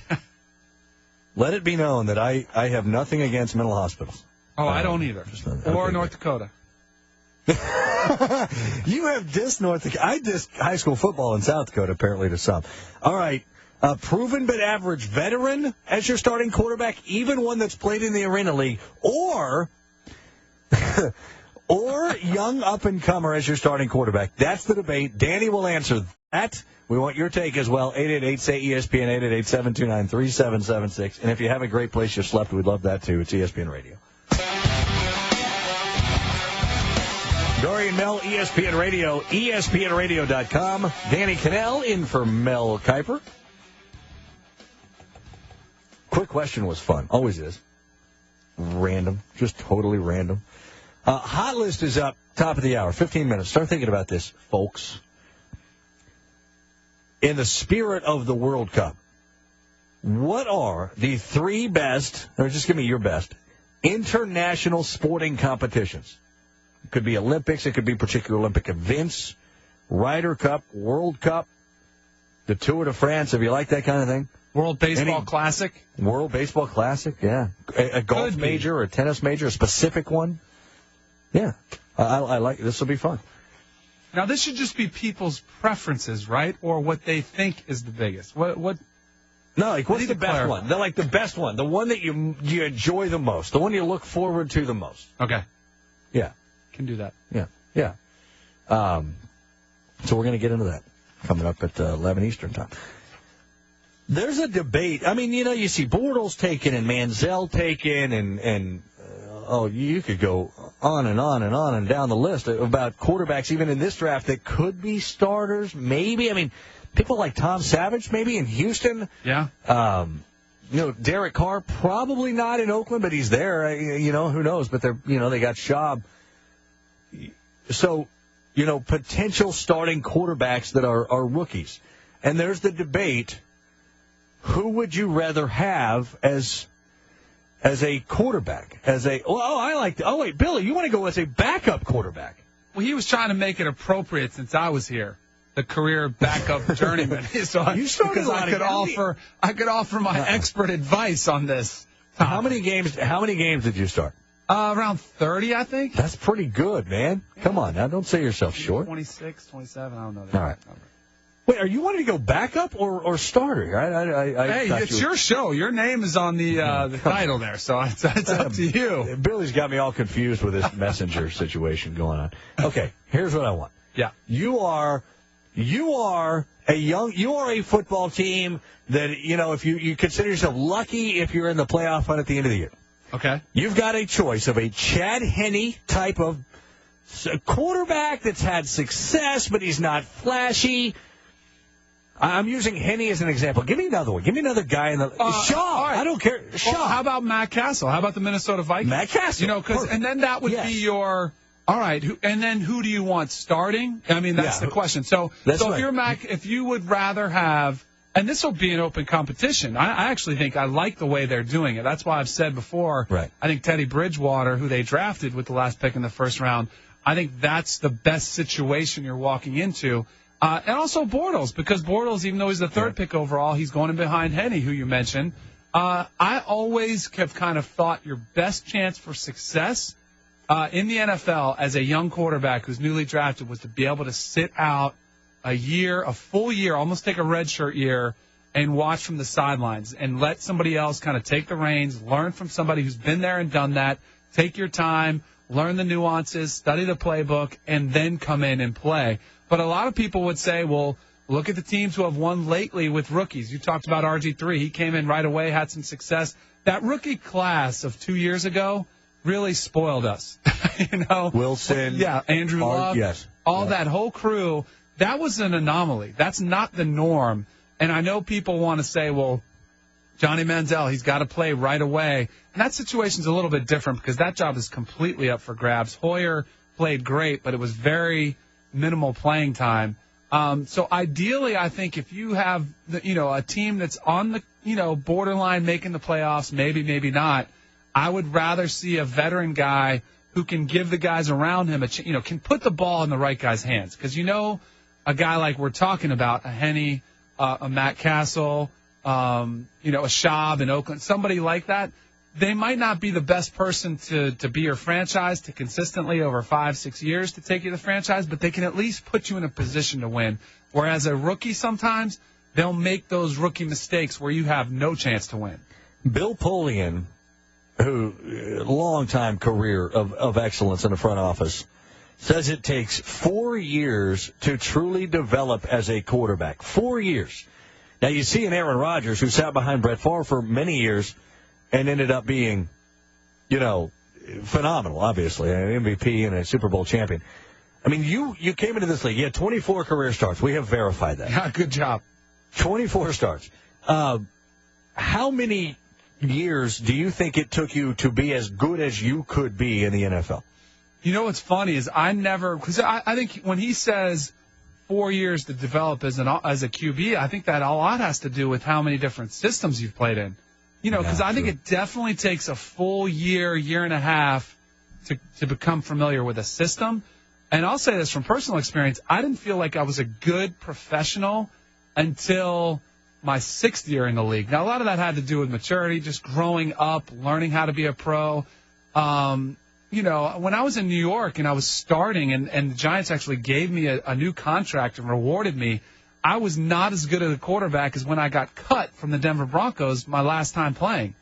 [SPEAKER 3] Let it be known that I have nothing against mental hospitals.
[SPEAKER 4] Oh, I don't either. Or North Dakota.
[SPEAKER 3] You have dissed North Dakota. I dissed high school football in South Dakota, apparently, to some. All right. A proven but average veteran as your starting quarterback, even one that's played in the Arena League, or young up-and-comer as your starting quarterback? That's the debate. Danny will answer that. We want your take as well. 888-SAY-ESPN, 888-729-3776. And if you have a great place you slept, we'd love that, too. It's ESPN Radio. Dory and Mel, ESPN Radio, ESPNRadio.com. Danny Cannell in for Mel Kiper. Quick question was fun. Always is. Random. Just totally random. Hot list is up, top of the hour, 15 minutes. Start thinking about this, folks. In the spirit of the World Cup, what are the 3 best, or just give me your best, international sporting competitions? It could be Olympics. It could be particular Olympic events, Ryder Cup, World Cup, the Tour de France, if you like that kind of thing.
[SPEAKER 4] World Baseball Classic.
[SPEAKER 3] World Baseball Classic, yeah. A golf major or a tennis major, a specific one. Yeah, I like it. This will be fun.
[SPEAKER 4] Now, this should just be people's preferences, right? Or what they think is the biggest. What?
[SPEAKER 3] No, like, what's the best one? They're like the best one, the one that you enjoy the most, the one you look forward to the most.
[SPEAKER 4] Okay.
[SPEAKER 3] Yeah.
[SPEAKER 4] Can do that.
[SPEAKER 3] Yeah. So we're going to get into that coming up at 11 Eastern time. There's a debate. I mean, you see Bortles taken and Manziel taken and you could go on and on and on and down the list about quarterbacks even in this draft that could be starters, maybe. I mean, people like Tom Savage, maybe in Houston.
[SPEAKER 4] Yeah.
[SPEAKER 3] Derek Carr, probably not in Oakland, but he's there. Who knows? But they got Schaub. So, potential starting quarterbacks that are rookies. And there's the debate, who would you rather have as a quarterback? Wait, Billy, you want to go as a backup quarterback?
[SPEAKER 4] Well, he was trying to make it appropriate since I was here. The career backup journeyman. So I could offer my expert advice on this topic.
[SPEAKER 3] How many games did you start?
[SPEAKER 4] Around 30, I think.
[SPEAKER 3] That's pretty good, man. Yeah. Come on now, don't sell yourself short.
[SPEAKER 4] 26, 27, I don't know.
[SPEAKER 3] All right. Wait, are you wanting to go backup or starter?
[SPEAKER 4] Hey, it's your show. Your name is on the title there, so it's up to you.
[SPEAKER 3] Billy's got me all confused with this messenger situation going on. Okay, here's what I want.
[SPEAKER 4] Yeah.
[SPEAKER 3] You are a football team that, if you consider yourself lucky if you're in the playoff hunt at the end of the year.
[SPEAKER 4] Okay.
[SPEAKER 3] You've got a choice of a Chad Henne type of quarterback that's had success, but he's not flashy. I'm using Henne as an example. Give me another one. Give me another guy in the Shaw. Right. I don't care. Shaw.
[SPEAKER 4] Well, how about Matt Castle? How about the Minnesota Vikings?
[SPEAKER 3] Matt Castle.
[SPEAKER 4] And then that would be your. All right. And then who do you want starting? I mean, that's the question. So
[SPEAKER 3] right.
[SPEAKER 4] If you're Mac, if you would rather have. And this will be an open competition. I actually think I like the way they're doing it. That's why I've said before,
[SPEAKER 3] right.
[SPEAKER 4] I think Teddy Bridgewater, who they drafted with the last pick in the first round, I think that's the best situation you're walking into. And also Bortles, because Bortles, even though he's the third pick overall, he's going in behind Henne, who you mentioned. I always have kind of thought your best chance for success in the NFL as a young quarterback who's newly drafted was to be able to sit out a full year, almost take a redshirt year, and watch from the sidelines and let somebody else kind of take the reins, learn from somebody who's been there and done that, take your time, learn the nuances, study the playbook, and then come in and play. But a lot of people would say, well, look at the teams who have won lately with rookies. You talked about RG3. He came in right away, had some success. That rookie class of 2 years ago really spoiled us.
[SPEAKER 3] Wilson.
[SPEAKER 4] Yeah, Andrew Luck.
[SPEAKER 3] Yes.
[SPEAKER 4] That whole crew. That was an anomaly. That's not the norm. And I know people want to say, well, Johnny Manziel, he's got to play right away. And that situation's a little bit different because that job is completely up for grabs. Hoyer played great, but it was very minimal playing time. So ideally, I think if you have a team that's on the borderline making the playoffs, maybe not, I would rather see a veteran guy who can give the guys around him can put the ball in the right guy's hands. Because a guy like we're talking about, a Henne, a Matt Castle, a Schaub in Oakland, somebody like that, they might not be the best person to be your franchise, to consistently over 5-6 years to take you to the franchise, but they can at least put you in a position to win. Whereas a rookie sometimes, they'll make those rookie mistakes where you have no chance to win.
[SPEAKER 3] Bill Polian, who long-time career of excellence in the front office, says it takes 4 years to truly develop as a quarterback. 4 years. Now, you see an Aaron Rodgers who sat behind Brett Favre for many years and ended up being, phenomenal, obviously, an MVP and a Super Bowl champion. I mean, you came into this league. You had 24 career starts. We have verified that.
[SPEAKER 4] Yeah, good job.
[SPEAKER 3] 24 starts. How many years do you think it took you to be as good as you could be in the NFL?
[SPEAKER 4] You know what's funny is because I think when he says 4 years to develop as a QB, I think that a lot has to do with how many different systems you've played in. Because I think it definitely takes a full year and a half to become familiar with a system. And I'll say this from personal experience, I didn't feel like I was a good professional until my 6th year in the league. Now, a lot of that had to do with maturity, just growing up, learning how to be a pro. When I was in New York and I was starting and the Giants actually gave me a new contract and rewarded me, I was not as good at a quarterback as when I got cut from the Denver Broncos my last time playing.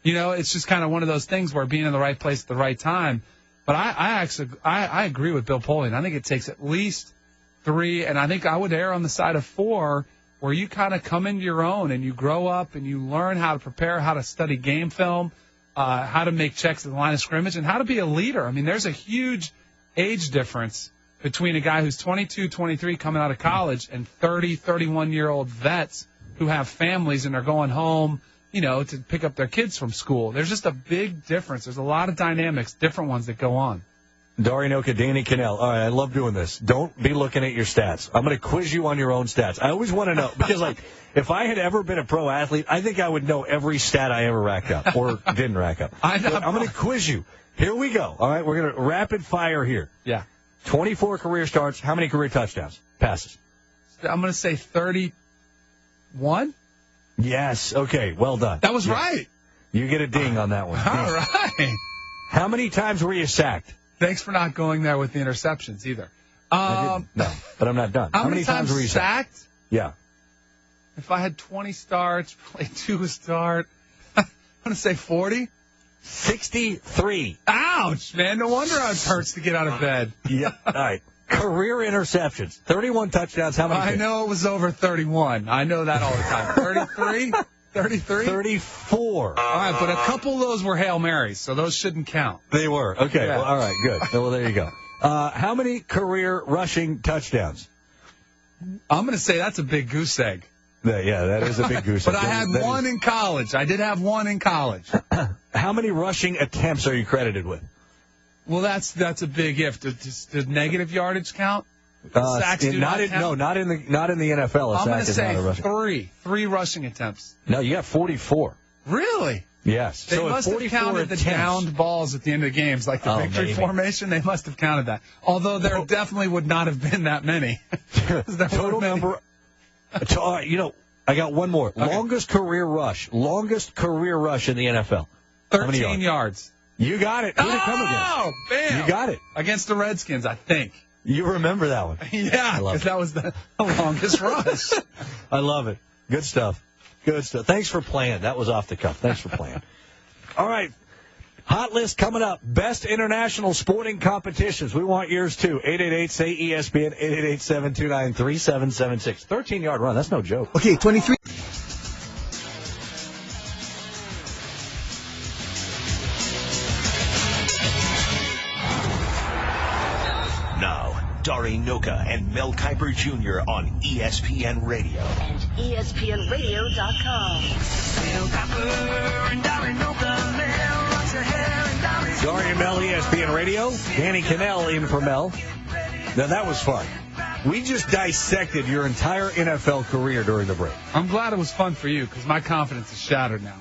[SPEAKER 4] It's just kind of one of those things where being in the right place at the right time. But I agree with Bill Polian. I think it takes at least 3, and I think I would err on the side of 4, where you kind of come into your own and you grow up and you learn how to prepare, how to study game film, how to make checks at the line of scrimmage, and how to be a leader. I mean, there's a huge age difference between a guy who's 22, 23 coming out of college and 30, 31-year-old vets who have families and are going home, to pick up their kids from school. There's just a big difference. There's a lot of dynamics, different ones that go on.
[SPEAKER 3] Dari Nowkhah, Danny Kanell. All right, I love doing this. Don't be looking at your stats. I'm going to quiz you on your own stats. I always want to know, because, if I had ever been a pro athlete, I think I would know every stat I ever racked up or didn't rack up. I'm going to quiz you. Here we go. All right, we're going to rapid fire here.
[SPEAKER 4] Yeah.
[SPEAKER 3] 24 career starts. How many career touchdowns? Passes.
[SPEAKER 4] I'm going to say 31.
[SPEAKER 3] Yes. Okay, well done.
[SPEAKER 4] That was right.
[SPEAKER 3] You get a ding on that one.
[SPEAKER 4] All right.
[SPEAKER 3] How many times were you sacked?
[SPEAKER 4] Thanks for not going there with the interceptions either.
[SPEAKER 3] No, but I'm not done.
[SPEAKER 4] How many times were you sacked?
[SPEAKER 3] Yeah.
[SPEAKER 4] If I had 20 starts, probably 2 a start, I'm going to say 40.
[SPEAKER 3] 63.
[SPEAKER 4] Ouch, man. No wonder it hurts to get out of bed.
[SPEAKER 3] Yeah. All right. Career interceptions. 31 touchdowns. How many?
[SPEAKER 4] I know it was over 31. I know that all the time. 33? 33?
[SPEAKER 3] 34.
[SPEAKER 4] All right, but a couple of those were Hail Marys, so those shouldn't count.
[SPEAKER 3] They were. Okay.
[SPEAKER 4] Yeah.
[SPEAKER 3] Well, all right, good. Well, there you go. How many career rushing touchdowns?
[SPEAKER 4] I'm going to say that's a big goose egg.
[SPEAKER 3] Yeah, that is a big goose egg.
[SPEAKER 4] But I had one in college. I did have one in college.
[SPEAKER 3] How many rushing attempts are you credited with?
[SPEAKER 4] Well, that's a big if. Does negative yardage count? Sacks do not count?
[SPEAKER 3] No, not in the NFL.
[SPEAKER 4] I'm going to say
[SPEAKER 3] not a rushing.
[SPEAKER 4] 3 rushing attempts.
[SPEAKER 3] No, you got 44.
[SPEAKER 4] Really?
[SPEAKER 3] Yes.
[SPEAKER 4] They must have counted the downed balls at the end of games, like the victory formation. They must have counted that. Although there definitely would not have been that many.
[SPEAKER 3] Total number. I got one more. Okay. Longest career rush in the NFL.
[SPEAKER 4] 13 yards.
[SPEAKER 3] You got it. Who did it come against?
[SPEAKER 4] Bam.
[SPEAKER 3] You got it.
[SPEAKER 4] Against the Redskins, I think.
[SPEAKER 3] You remember that one.
[SPEAKER 4] Yeah, because that was the longest rush.
[SPEAKER 3] I love it. Good stuff. Good stuff. Thanks for playing. That was off the cuff. Thanks for playing. All right. Hot list coming up. Best international sporting competitions. We want yours, too. 888-SAY-ESPN, 888-729-3776. 13-yard run. That's no joke.
[SPEAKER 11] Okay, 23.
[SPEAKER 1] Now, Dari Nowkhah and Mel Kiper Jr. on ESPN Radio.
[SPEAKER 2] And ESPNRadio.com. Mel Kiper and Dari Nowkhah, Mel rocks her hair and Dari's...
[SPEAKER 3] Dari and Mel, ESPN Radio. Danny Kanell in for Mel. Now, that was fun. We just dissected your entire NFL career during the break.
[SPEAKER 4] I'm glad it was fun for you, because my confidence is shattered now.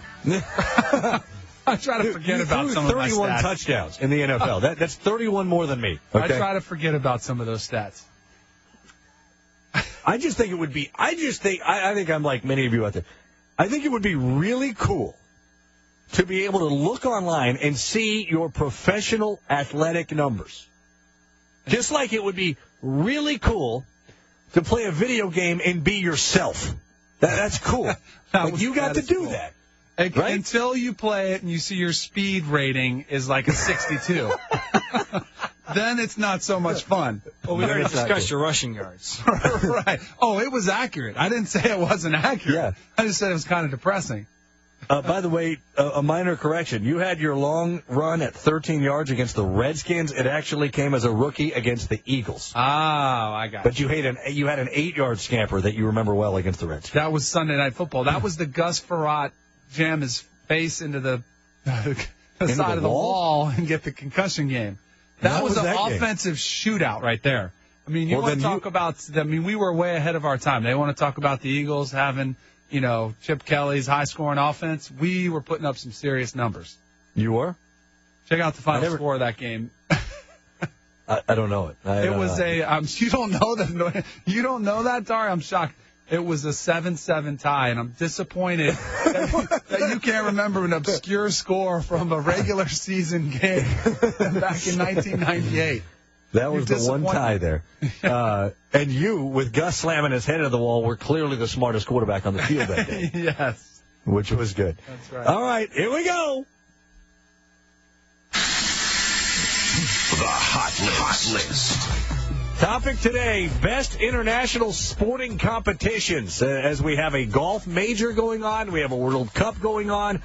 [SPEAKER 4] I try to forget about some of my stats.
[SPEAKER 3] 31 touchdowns in the NFL. That's 31 more than me. Okay?
[SPEAKER 4] I try to forget about some of those stats.
[SPEAKER 3] I think I'm like many of you out there. I think it would be really cool to be able to look online and see your professional athletic numbers. Just like it would be really cool to play a video game and be yourself. That's cool. Like, you got to do that. Right?
[SPEAKER 4] Until you play it and you see your speed rating is like a 62. Then it's not so much fun.
[SPEAKER 7] Well, we already discussed your rushing yards.
[SPEAKER 4] Right. Oh, it was accurate. I didn't say it wasn't accurate.
[SPEAKER 3] Yeah.
[SPEAKER 4] I just said it was kind of depressing.
[SPEAKER 3] By the way, a minor correction. You had your long run at 13 yards against the Redskins. It actually came as a rookie against the Eagles.
[SPEAKER 4] Oh, I got it.
[SPEAKER 3] But you had an 8-yard scamper that you remember well against the Redskins.
[SPEAKER 4] That was Sunday Night Football. That was the Gus Frerotte jam his face into the side of the wall and get the concussion game. That was an offensive shootout right there. I mean, want to talk about, we were way ahead of our time. They want to talk about the Eagles having, Chip Kelly's high-scoring offense. We were putting up some serious numbers.
[SPEAKER 3] You were?
[SPEAKER 4] Check out the final score of that game.
[SPEAKER 3] I don't know it.
[SPEAKER 4] It was you don't know that? You don't know that, Dar? I'm shocked. It was a 7-7 tie, and I'm disappointed that you can't remember an obscure score from a regular season game back in 1998.
[SPEAKER 3] That was the one tie there. And you, with Gus slamming his head into the wall, were clearly the smartest quarterback on the field that day.
[SPEAKER 4] Yes.
[SPEAKER 3] Which was good.
[SPEAKER 4] That's right.
[SPEAKER 3] All right, here we go.
[SPEAKER 1] The Hot List.
[SPEAKER 3] Topic today, best international sporting competitions. As we have a golf major going on, we have a World Cup going on.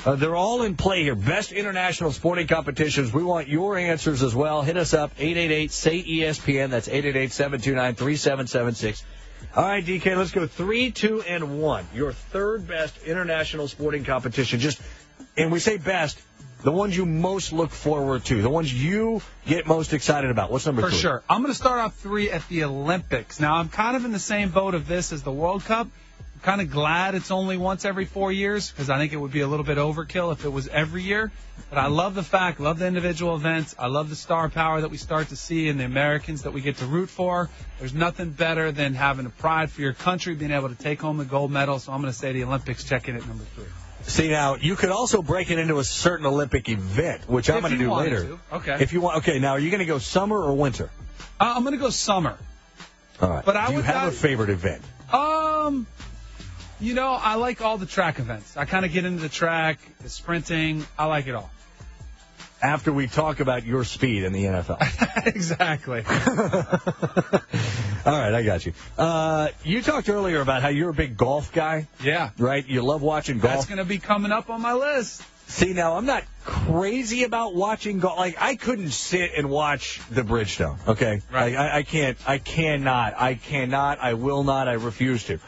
[SPEAKER 3] They're all in play here. Best international sporting competitions. We want your answers as well. Hit us up, 888-SAY-ESPN. That's 888-729-3776. All right, DK, let's go 3, 2, and 1. Your third best international sporting competition. And we say best, the ones you most look forward to, the ones you get most excited about. What's number 3?
[SPEAKER 4] For sure. I'm going to start off 3 at the Olympics. Now, I'm kind of in the same boat of this as the World Cup. I'm kind of glad it's only once every 4 years because I think it would be a little bit overkill if it was every year. But I love the individual events. I love the star power that we start to see in the Americans that we get to root for. There's nothing better than having a pride for your country, being able to take home the gold medal. So I'm going to say the Olympics check in at number 3.
[SPEAKER 3] See, now, you could also break it into a certain Olympic event, which I'm going to do later.
[SPEAKER 4] Okay.
[SPEAKER 3] If you want. Okay, now, are you going to go summer or winter?
[SPEAKER 4] I'm going to go summer.
[SPEAKER 3] All right.
[SPEAKER 4] But
[SPEAKER 3] do you have a favorite event?
[SPEAKER 4] I like all the track events. I kind of get into the track, the sprinting. I like it all.
[SPEAKER 3] After we talk about your speed in the NFL.
[SPEAKER 4] Exactly.
[SPEAKER 3] All right, I got you. You talked earlier about how you're a big golf guy.
[SPEAKER 4] Yeah.
[SPEAKER 3] Right? You love watching golf.
[SPEAKER 4] That's going to be coming up on my list.
[SPEAKER 3] See, now, I'm not crazy about watching golf. Like, I couldn't sit and watch the Bridgestone, okay?
[SPEAKER 4] Right.
[SPEAKER 3] I cannot, I will not, I refuse to.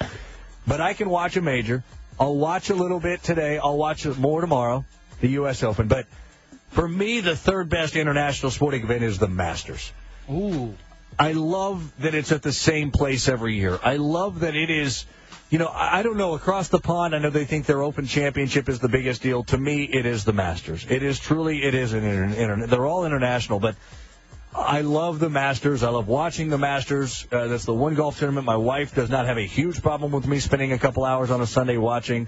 [SPEAKER 3] But I can watch a major. I'll watch a little bit today. I'll watch more tomorrow, the U.S. Open. But for me, the third best international sporting event is the Masters.
[SPEAKER 4] Ooh.
[SPEAKER 3] I love that it's at the same place every year. I love that it is, I don't know, across the pond, I know they think their Open Championship is the biggest deal. To me, it is the Masters. It is they're all international, but I love the Masters. I love watching the Masters. That's the one golf tournament my wife does not have a huge problem with me spending a couple hours on a Sunday watching.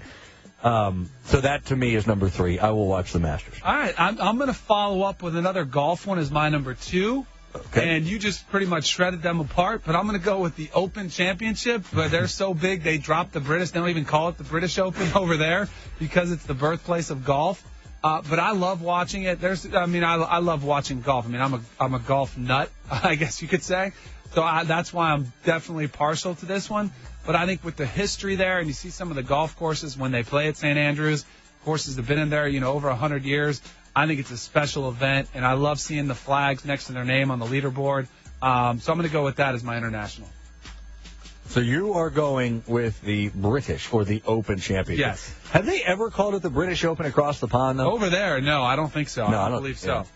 [SPEAKER 3] So that, to me, is number 3. I will watch the Masters.
[SPEAKER 4] All right. I'm going to follow up with another golf one as my number 2.
[SPEAKER 3] Okay.
[SPEAKER 4] And you just pretty much shredded them apart. But I'm going to go with the Open Championship. But they're so big, they dropped the British. They don't even call it the British Open over there because it's the birthplace of golf. But I love watching it. I love watching golf. I mean, I'm a golf nut, I guess you could say. So that's why I'm definitely partial to this one. But I think with the history there, and you see some of the golf courses when they play at St. Andrews, courses have been in there, over 100 years. I think it's a special event, and I love seeing the flags next to their name on the leaderboard. So I'm going to go with that as my international.
[SPEAKER 3] So you are going with the British or the Open Championship?
[SPEAKER 4] Yes.
[SPEAKER 3] Have they ever called it the British Open across the pond, though?
[SPEAKER 4] Over there, no, I don't think so.
[SPEAKER 3] No,
[SPEAKER 4] I don't believe so.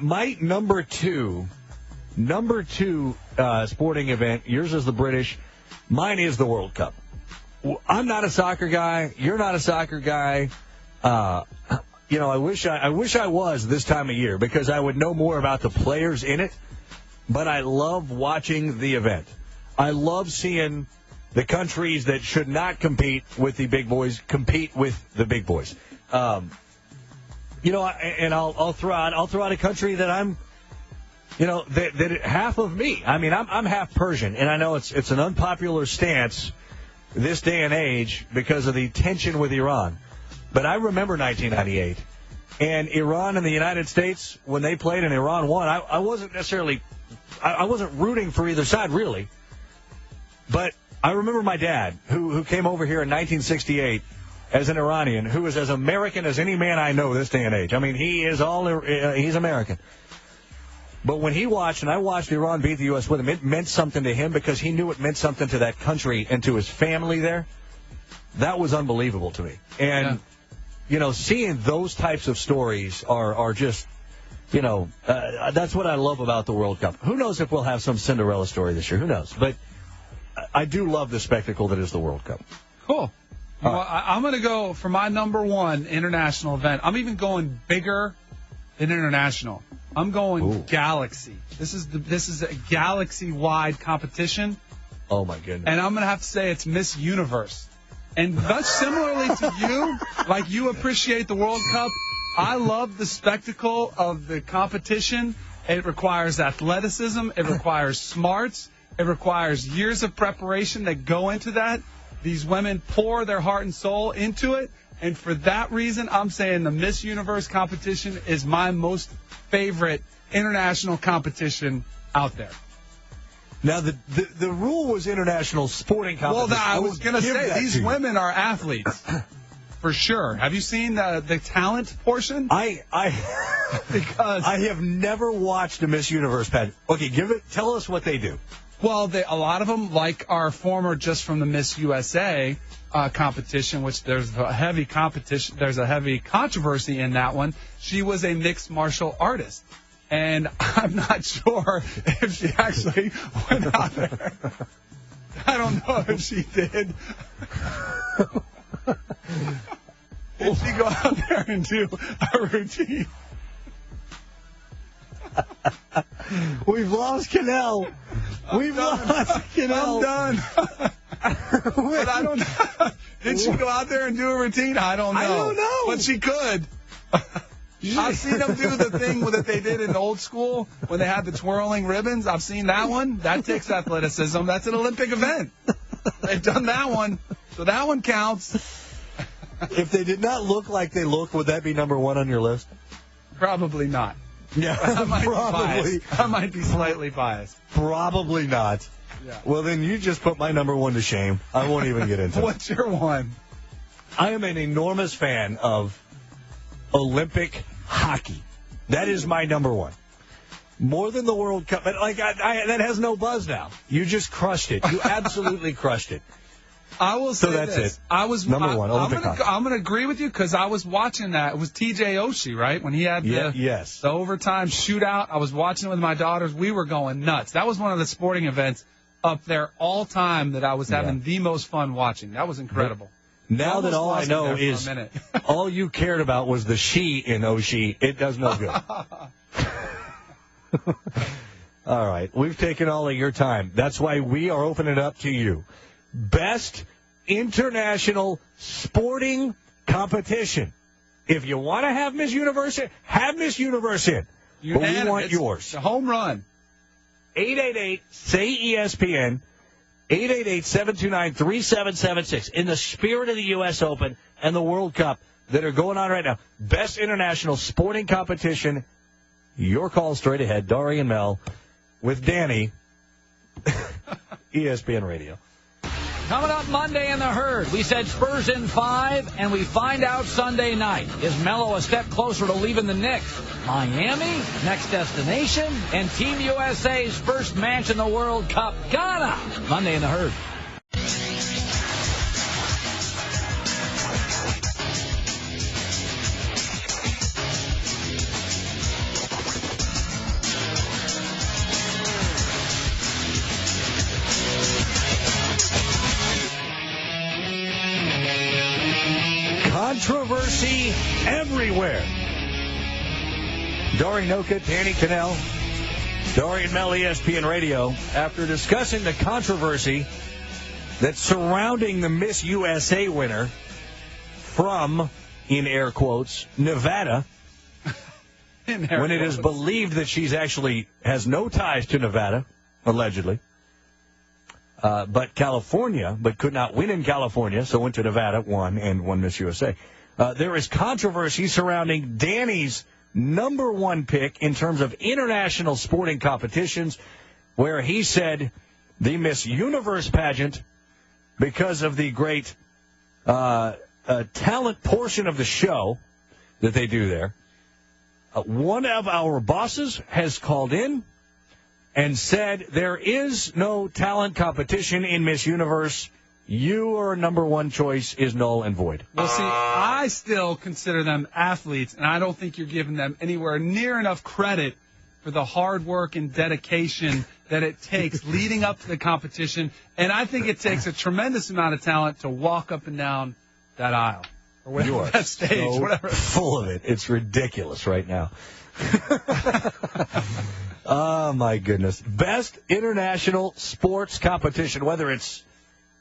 [SPEAKER 3] My number two sporting event, yours is the British, mine is the World Cup. I'm not a soccer guy. You're not a soccer guy. I wish I was this time of year because I would know more about the players in it. But I love watching the event. I love seeing the countries that should not compete with the big boys compete with the big boys. And I'll throw out a country that I'm, that half of me. I mean, I'm half Persian, and I know it's an unpopular stance this day and age because of the tension with Iran. But I remember 1998. And Iran and the United States, when they played and Iran won, I wasn't necessarily, I wasn't rooting for either side, really. But I remember my dad, who came over here in 1968 as an Iranian, who is as American as any man I know this day and age. I mean, he's American. But when he watched, and I watched Iran beat the U.S. with him, it meant something to him because he knew it meant something to that country and to his family there. That was unbelievable to me. And, you know, seeing those types of stories are just, you know, that's what I love about the World Cup. Who knows if we'll have some Cinderella story this year? Who knows? But I do love the spectacle that is the World Cup.
[SPEAKER 4] Cool. Well, I'm going to go for my number one international event. I'm even going bigger than international. I'm going Galaxy. This is a galaxy-wide competition.
[SPEAKER 3] Oh, my goodness.
[SPEAKER 4] And I'm going to have to say it's Miss Universe. And much similarly to you, like you appreciate the World Cup, I love the spectacle of the competition. It requires athleticism. It requires smarts. It requires years of preparation that go into that. These women pour their heart and soul into it. And for that reason, I'm saying the Miss Universe competition is my most favorite international competition out there.
[SPEAKER 3] Now, the rule was international sporting competition.
[SPEAKER 4] Well, I was going to say, these women are athletes. For sure. Have you seen the talent portion?
[SPEAKER 3] Because I have never watched a Miss Universe pageant. Okay, tell us what they do.
[SPEAKER 4] Well, a lot of them, like our former just from the Miss USA competition, which there's a heavy competition, there's a heavy controversy in that one. She was a mixed martial artist. And I'm not sure if she actually went out there. I don't know if she did. Did she go out there and do a routine?
[SPEAKER 3] We've lost Cannell. Lost Cannell.
[SPEAKER 4] I'm done. But I don't know. Did she go out there and do a routine? I don't know.
[SPEAKER 3] I don't know.
[SPEAKER 4] But she could. I've seen them do the thing that they did in old school when they had the twirling ribbons. I've seen that one. That takes athleticism. That's an Olympic event. They've done that one. So that one counts.
[SPEAKER 3] If they did not look like they look, would that be number one on your list?
[SPEAKER 4] Probably not.
[SPEAKER 3] Yeah,
[SPEAKER 4] I might be slightly biased.
[SPEAKER 3] Probably not.
[SPEAKER 4] Yeah.
[SPEAKER 3] Well, then you just put my number one to shame. I won't even get into it.
[SPEAKER 4] What's your one?
[SPEAKER 3] I am an enormous fan of Olympic hockey. That is my number one. More than the World Cup. But that has no buzz now. You just crushed it. You absolutely crushed it.
[SPEAKER 4] I will say
[SPEAKER 3] that's
[SPEAKER 4] this.
[SPEAKER 3] it.
[SPEAKER 4] I was
[SPEAKER 3] number one. Olympic hockey.
[SPEAKER 4] I'm going to agree with you because I was watching that. It was T.J. Oshie, right? When he had the overtime shootout. I was watching it with my daughters. We were going nuts. That was one of the sporting events up there all time that I was having the most fun watching. That was incredible.
[SPEAKER 3] Now that all I know is all you cared about was the she in Oshie, it does no good. All right. We've taken all of your time. That's why we are opening it up to you. Best international sporting competition. If you want to have Miss Universe in, have Miss Universe in. But we want yours.
[SPEAKER 4] The home run.
[SPEAKER 3] 888-SAY-ESPN. 888-729-3776. In the spirit of the U.S. Open and the World Cup that are going on right now. Best international sporting competition. Your call straight ahead. Dari and Mel with Danny. ESPN Radio.
[SPEAKER 11] Coming up Monday in the Herd, we said Spurs in 5, and we find out Sunday night. Is Melo a step closer to leaving the Knicks? Miami, next destination, and Team USA's first match in the World Cup, Ghana. Monday in the Herd.
[SPEAKER 3] Controversy everywhere. Dari Noka, Danny Cannell, Dari and Mel, ESPN Radio. After discussing the controversy that's surrounding the Miss USA winner from, in air quotes, Nevada, when it is believed that she's actually has no ties to Nevada, allegedly. but could not win in California, so went to Nevada, won Miss USA. There is controversy surrounding Danny's number one pick in terms of international sporting competitions, where he said the Miss Universe pageant, because of the great talent portion of the show that they do there, one of our bosses has called in and said there is no talent competition in Miss Universe. Your number one choice is null and void.
[SPEAKER 4] Well, see, I still consider them athletes, and I don't think you're giving them anywhere near enough credit for the hard work and dedication that it takes leading up to the competition. And I think it takes a tremendous amount of talent to walk up and down that aisle. Or whatever,
[SPEAKER 3] You are
[SPEAKER 4] that stage,
[SPEAKER 3] so
[SPEAKER 4] whatever.
[SPEAKER 3] full of it. It's ridiculous right now. Oh, my goodness. Best international sports competition, whether it's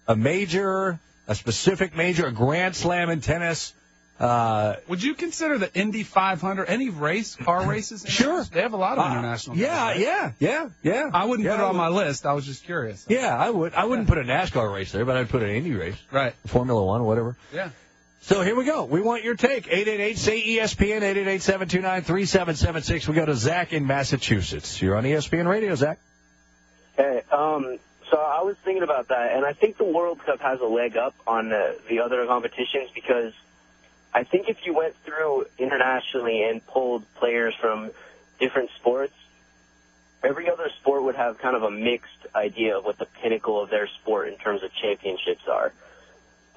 [SPEAKER 3] a major, a specific major, a Grand Slam in tennis.
[SPEAKER 4] Would you consider the Indy 500 any race, car races?
[SPEAKER 3] Sure.
[SPEAKER 4] They have a lot of international.
[SPEAKER 3] Yeah.
[SPEAKER 4] I wouldn't put it on my list. I was just curious.
[SPEAKER 3] Yeah, I would. I wouldn't put a NASCAR race there, but I'd put an Indy race.
[SPEAKER 4] Right.
[SPEAKER 3] Formula One, whatever.
[SPEAKER 4] Yeah.
[SPEAKER 3] So here we go. We want your take. 888-SAY-ESPN, 888-729-3776. We go to Zach in Massachusetts. You're on ESPN Radio, Zach.
[SPEAKER 12] Hey, so I was thinking about that, and I think the World Cup has a leg up on the other competitions because I think if you went through internationally and pulled players from different sports, every other sport would have kind of a mixed idea of what the pinnacle of their sport in terms of championships are.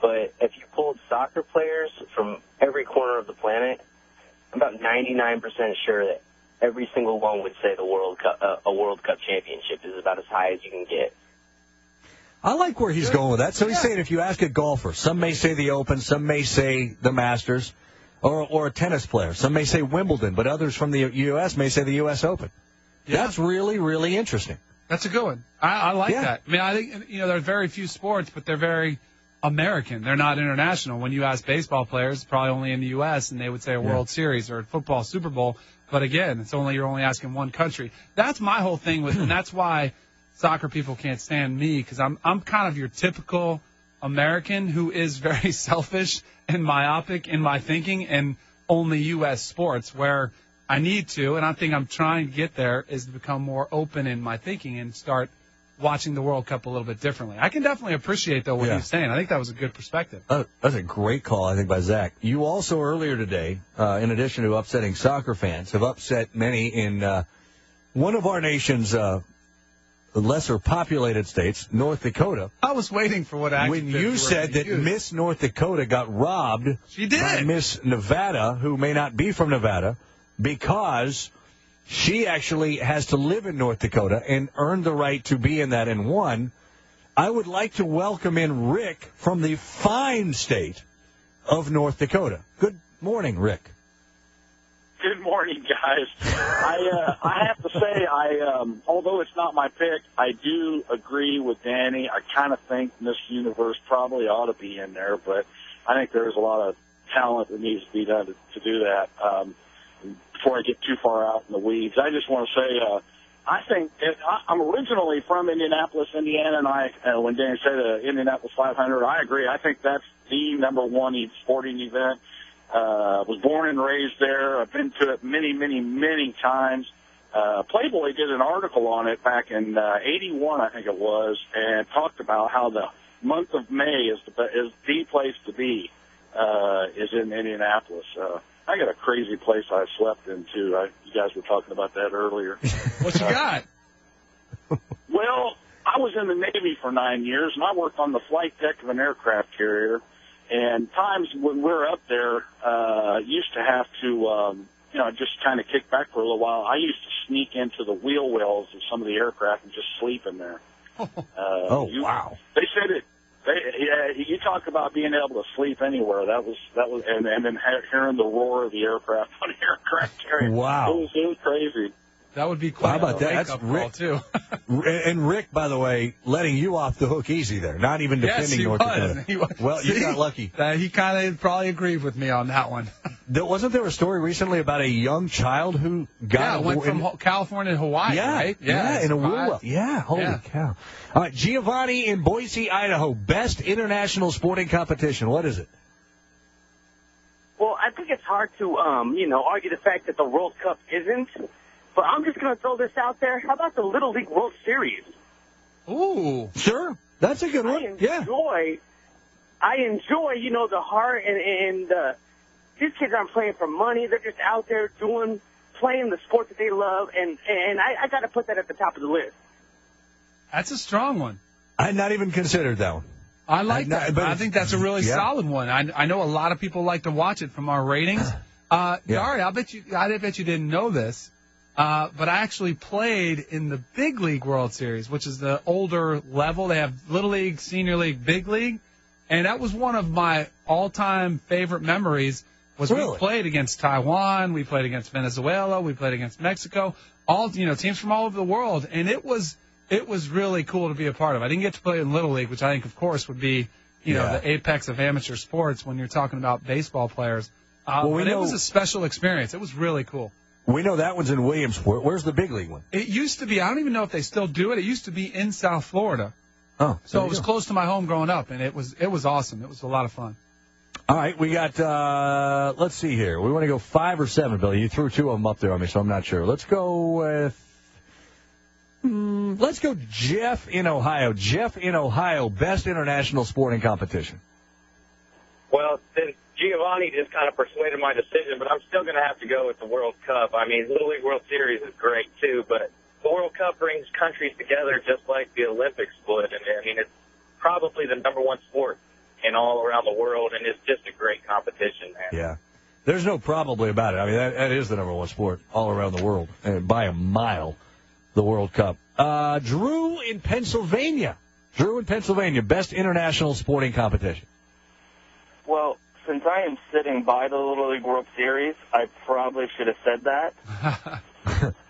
[SPEAKER 12] But if you pulled soccer players from every corner of the planet, I'm about 99% sure that every single one would say the World Cup, a World Cup championship is about as high as you can get.
[SPEAKER 3] I like where he's going with that. So he's saying if you ask a golfer, some may say the Open, some may say the Masters, or a tennis player. Some may say Wimbledon, but others from the U.S. may say the U.S. Open. Yeah. That's really, really interesting.
[SPEAKER 4] That's a good one. I like that. I mean, I think, there are very few sports, but they're very American. They're not international. When you ask baseball players, probably only in the U.S., and they would say a World Series or football Super Bowl. But again, you're only asking one country. That's my whole thing with, and that's why soccer people can't stand me, because I'm kind of your typical American who is very selfish and myopic in my thinking and only U.S. sports, where I need to, and I think I'm trying to get there, is to become more open in my thinking and start watching the World Cup a little bit differently. I can definitely appreciate, though, what he's saying. I think that was a good perspective.
[SPEAKER 3] That's a great call, I think, by Zach. You also earlier today, in addition to upsetting soccer fans, have upset many in one of our nation's lesser populated states, North Dakota.
[SPEAKER 4] I was waiting for what
[SPEAKER 3] when you said that Miss North Dakota got robbed by Miss Nevada, who may not be from Nevada, because she actually has to live in North Dakota and earned the right to be in that and won. I would like to welcome in Rick from the fine state of North Dakota. Good morning, Rick.
[SPEAKER 13] Good morning, guys. I have to say, although it's not my pick, I do agree with Danny. I kind of think Miss Universe probably ought to be in there, but I think there's a lot of talent that needs to be done to do that. Before I get too far out in the weeds, I just want to say, I think I'm originally from Indianapolis, Indiana, and when Danny said Indianapolis 500, I agree. I think that's the number one sporting event. Was born and raised there. I've been to it many, many, many times. Playboy did an article on it back in '81, I think it was, and talked about how the month of May is the place to be, is in Indianapolis. I got a crazy place I slept in, too. You guys were talking about that earlier.
[SPEAKER 4] What you got?
[SPEAKER 13] Well, I was in the Navy for 9 years, and I worked on the flight deck of an aircraft carrier. And times when we're up there, used to have to, just kind of kick back for a little while. I used to sneak into the wheel wells of some of the aircraft and just sleep in there.
[SPEAKER 3] Wow.
[SPEAKER 13] They said it. You talk about being able to sleep anywhere. That was, and then hearing the roar of the aircraft on the aircraft carrier.
[SPEAKER 3] Wow.
[SPEAKER 13] It was crazy.
[SPEAKER 4] That would be quite
[SPEAKER 3] How about that?
[SPEAKER 4] That's Rick, too.
[SPEAKER 3] And Rick, by the way, letting you off the hook easy there, not even defending North Dakota.
[SPEAKER 4] Well,
[SPEAKER 3] you got lucky.
[SPEAKER 4] He kind of probably agreed with me on that one.
[SPEAKER 3] Wasn't there a story recently about a young child who got
[SPEAKER 4] went from California to Hawaii, right?
[SPEAKER 3] in a wheel. Yeah, holy cow. All right, Giovanni in Boise, Idaho. Best international sporting competition. What is it?
[SPEAKER 14] Well, I think it's hard to, argue the fact that the World Cup isn't. But I'm just going to throw this out there. How about the Little League World Series?
[SPEAKER 4] Ooh.
[SPEAKER 3] Sure. That's a good one.
[SPEAKER 14] I enjoy, the heart and these kids aren't playing for money. They're just out there playing the sport that they love, and I got to put that at the top of the list.
[SPEAKER 4] That's a strong one.
[SPEAKER 3] I had not even considered that one.
[SPEAKER 4] I like that, but I think that's a really solid one. I know a lot of people like to watch it from our ratings. Dari, I bet you didn't know this, but I actually played in the Big League World Series, which is the older level. They have Little League, Senior League, Big League, and that was one of my all-time favorite memories. We played against Taiwan, we played against Venezuela, we played against Mexico, all teams from all over the world, and it was really cool to be a part of. I didn't get to play in Little League, which I think, of course, would be the apex of amateur sports when you're talking about baseball players. But it was a special experience. It was really cool.
[SPEAKER 3] We know that one's in Williamsport. Where's the Big League one?
[SPEAKER 4] It used to be. I don't even know if they still do it. It used to be in South Florida.
[SPEAKER 3] Oh,
[SPEAKER 4] so it was close to my home growing up, and it was awesome. It was a lot of fun.
[SPEAKER 3] All right, we got, let's see here. We want to go 5 or 7, Billy. You threw 2 of them up there on me, so I'm not sure. Let's go with, let's go Jeff in Ohio. Jeff in Ohio, best international sporting competition.
[SPEAKER 15] Well, since Giovanni just kind of persuaded my decision, but I'm still going to have to go with the World Cup. I mean, Little League World Series is great, too, but the World Cup brings countries together just like the Olympics would. And, I mean, it's probably the number one sport in all around the world, and it's just a great competition, man.
[SPEAKER 3] Yeah. There's no probably about it. I mean, that is the number one sport all around the world, and by a mile, the World Cup. Drew in Pennsylvania. Drew in Pennsylvania, best international sporting competition.
[SPEAKER 12] Well, since I am sitting by the Little League World Series, I probably should have said that.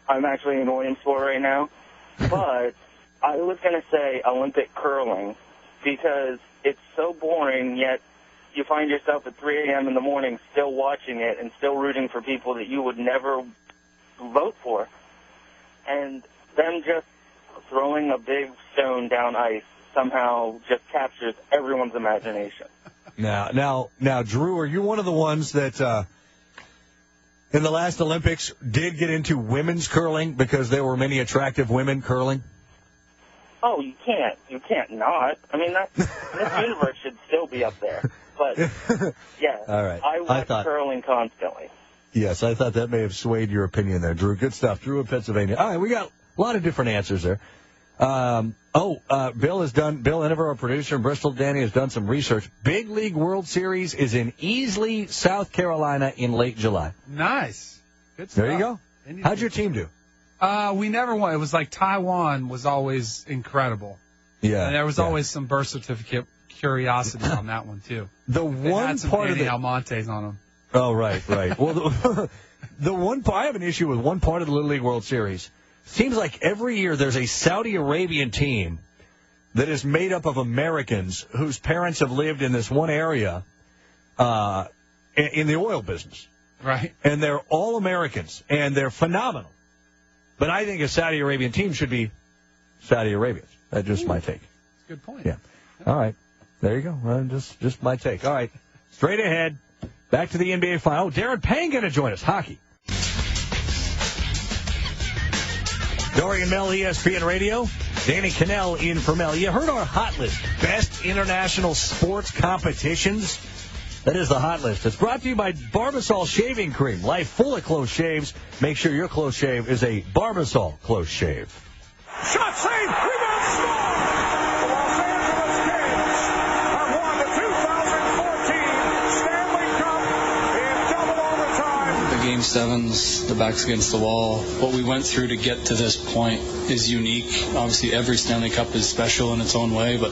[SPEAKER 12] I'm actually in Williamsport right now. But I was going to say Olympic curling because it's so boring, yet you find yourself at 3 a.m. in the morning still watching it and still rooting for people that you would never vote for. And them just throwing a big stone down ice somehow just captures everyone's imagination.
[SPEAKER 3] Now, Drew, are you one of the ones that in the last Olympics did get into women's curling because there were many attractive women curling?
[SPEAKER 12] Oh, you can't not. I mean, this universe should still be up there. But, yeah,
[SPEAKER 3] all right.
[SPEAKER 12] I watch curling constantly.
[SPEAKER 3] Yes, I thought that may have swayed your opinion there, Drew. Good stuff. Drew in Pennsylvania. All right, we got a lot of different answers there. Bill Inver, our producer in Bristol, Danny, has done some research. Big League World Series is in Easley, South Carolina in late July.
[SPEAKER 4] Nice. Good stuff.
[SPEAKER 3] There you go. How'd your team do?
[SPEAKER 4] We never won. It was like Taiwan was always incredible.
[SPEAKER 3] Yeah.
[SPEAKER 4] And there was always some birth certificate curiosity on that one, too.
[SPEAKER 3] The one
[SPEAKER 4] had some
[SPEAKER 3] part of
[SPEAKER 4] Danny
[SPEAKER 3] the
[SPEAKER 4] Almontes on them.
[SPEAKER 3] Oh, right. Well, the one part, I have an issue with one part of the Little League World Series. Seems like every year there's a Saudi Arabian team that is made up of Americans whose parents have lived in this one area in the oil business.
[SPEAKER 4] Right.
[SPEAKER 3] And they're all Americans, and they're phenomenal. But I think a Saudi Arabian team should be Saudi Arabians. That's just my take.
[SPEAKER 4] That's a good point.
[SPEAKER 3] Yeah. All right. There you go. Just my take. All right. Straight ahead. Back to the NBA final. Oh, Darren Payne going to join us. Hockey. Dorian Mel, ESPN Radio. Danny Cannell in for Mel. You heard our hot list. Best international sports competitions. That is the hot list. It's brought to you by Barbasol Shaving Cream. Life full of close shaves. Make sure your close shave is a Barbasol close shave.
[SPEAKER 2] Shot saved. Rebound score. The Los Angeles Kings have won the 2014 Stanley Cup in double overtime.
[SPEAKER 16] The Game 7's the back's against the wall. What we went through to get to this point is unique. Obviously, every Stanley Cup is special in its own way, but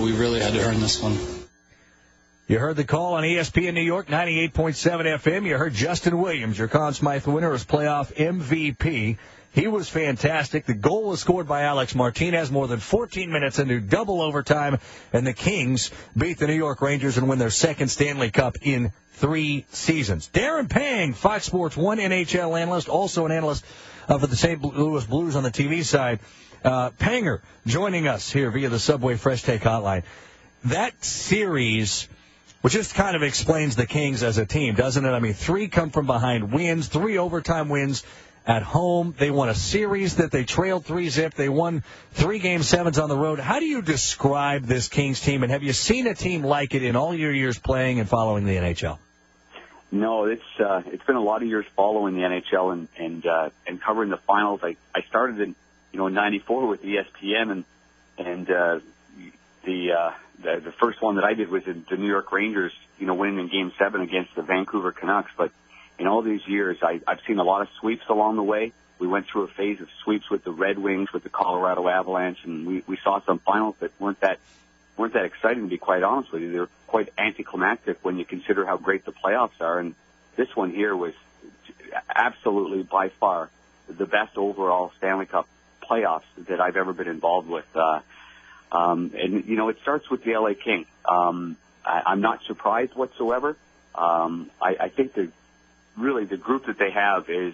[SPEAKER 16] we really had to earn this one.
[SPEAKER 3] You heard the call on ESPN New York, 98.7 FM. You heard Justin Williams, your Conn Smythe winner, as playoff MVP. He was fantastic. The goal was scored by Alex Martinez more than 14 minutes into double overtime, and the Kings beat the New York Rangers and win their second Stanley Cup in 3 seasons. Darren Pang, Fox Sports 1 NHL analyst, also an analyst for the St. Louis Blues on the TV side. Panger joining us here via the Subway Fresh Take Hotline. That series, which just kind of explains the Kings as a team, doesn't it? I mean, 3 come from behind wins, 3 overtime wins at home. They won a series that they trailed 3-0. They won 3 Game 7s on the road. How do you describe this Kings team, and have you seen a team like it in all your years playing and following the NHL?
[SPEAKER 17] No, it's been a lot of years following the NHL and covering the finals. I started in '94 with ESPN, and the first one that I did was in the New York Rangers, winning in Game 7 against the Vancouver Canucks. But in all these years, I've seen a lot of sweeps along the way. We went through a phase of sweeps with the Red Wings, with the Colorado Avalanche, and we saw some finals that weren't that exciting, to be quite honest with you. They're quite anticlimactic when you consider how great the playoffs are. And this one here was absolutely, by far, the best overall Stanley Cup playoffs that I've ever been involved with. And it starts with the LA Kings. I'm not surprised whatsoever. I think the group that they have is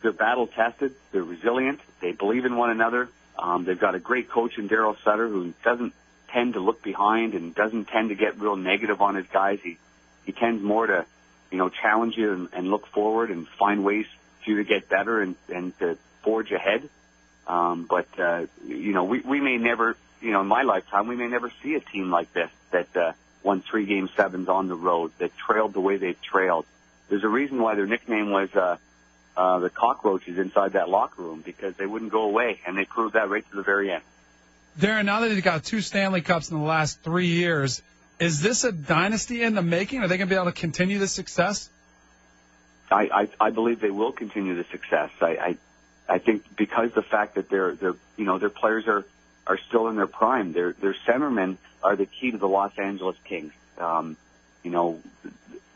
[SPEAKER 17] they're battle-tested, they're resilient, they believe in one another. They've got a great coach in Darryl Sutter who doesn't tend to look behind and doesn't tend to get real negative on his guys. He tends more to, challenge you and look forward and find ways for you to get better and to forge ahead. But we may never, in my lifetime, we may never see a team like this that won 3 Game 7s on the road, that trailed the way they've trailed. There's a reason why their nickname was the cockroaches inside that locker room, because they wouldn't go away, and they proved that right to the very end.
[SPEAKER 4] Darren, now that they've got 2 Stanley Cups in the last 3 years, is this a dynasty in the making? Are they going to be able to continue the success?
[SPEAKER 17] I believe they will continue the success. I think because the fact that their players are still in their prime. Their centermen are the key to the Los Angeles Kings.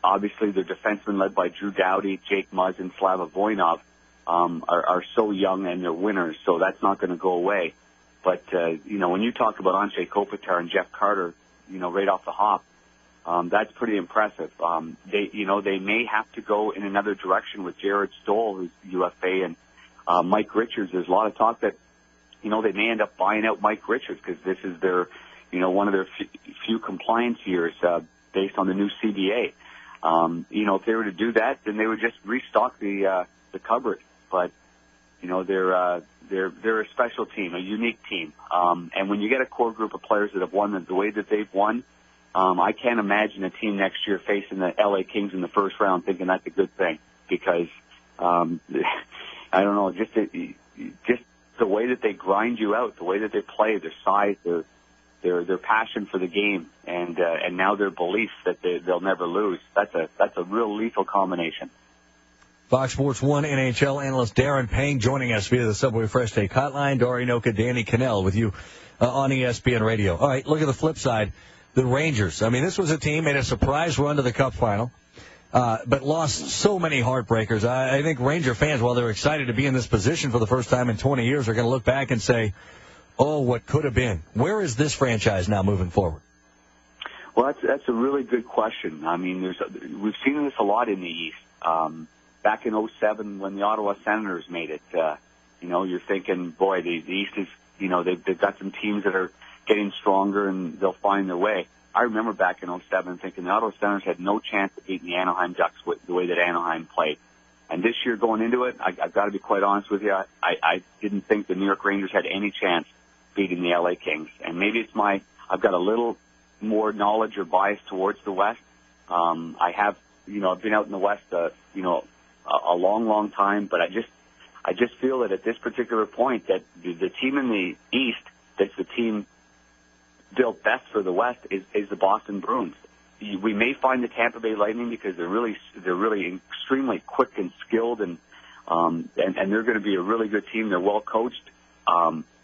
[SPEAKER 17] Obviously their defensemen led by Drew Doughty, Jake Muzz, and Slava Voinov are so young, and they're winners, so that's not going to go away. But when you talk about Anze Kopitar and Jeff Carter, right off the hop, that's pretty impressive. They may have to go in another direction with Jared Stoll, who's UFA, and Mike Richards. There's a lot of talk that, they may end up buying out Mike Richards because this is their, one of their few compliance years based on the new CBA. If they were to do that, then they would just restock the cupboard. But, they're a special team, a unique team. And when you get a core group of players that have won the way that they've won, I can't imagine a team next year facing the LA Kings in the first round thinking that's a good thing, because I don't know, just the way that they grind you out, the way that they play, their size, their passion for the game, and now their belief that they'll never lose. That's a real lethal combination.
[SPEAKER 3] Fox Sports 1 NHL analyst Darren Pang joining us via the Subway Fresh Take Hotline. Dori Noka, Danny Cannell with you on ESPN Radio. All right, look at the flip side. The Rangers. I mean, this was a team made a surprise run to the Cup final, but lost so many heartbreakers. I think Ranger fans, while they're excited to be in this position for the first time in 20 years, are going to look back and say, oh, what could have been. Where is this franchise now moving forward?
[SPEAKER 17] Well, that's a really good question. I mean, we've seen this a lot in the East. Back in 2007 when the Ottawa Senators made it, you're thinking, boy, the East is, they've got some teams that are getting stronger and they'll find their way. I remember back in 2007 thinking the Ottawa Senators had no chance of beating the Anaheim Ducks with the way that Anaheim played. And this year going into it, I've got to be quite honest with you, I didn't think the New York Rangers had any chance beating the LA Kings. And maybe it's I've got a little more knowledge or bias towards the West. I have, I've been out in the West, a long, long time, but I just feel that at this particular point that the team in the East that's the team built best for the West is the Boston Bruins. We may find the Tampa Bay Lightning because they're really extremely quick and skilled, and they're going to be a really good team. They're well coached.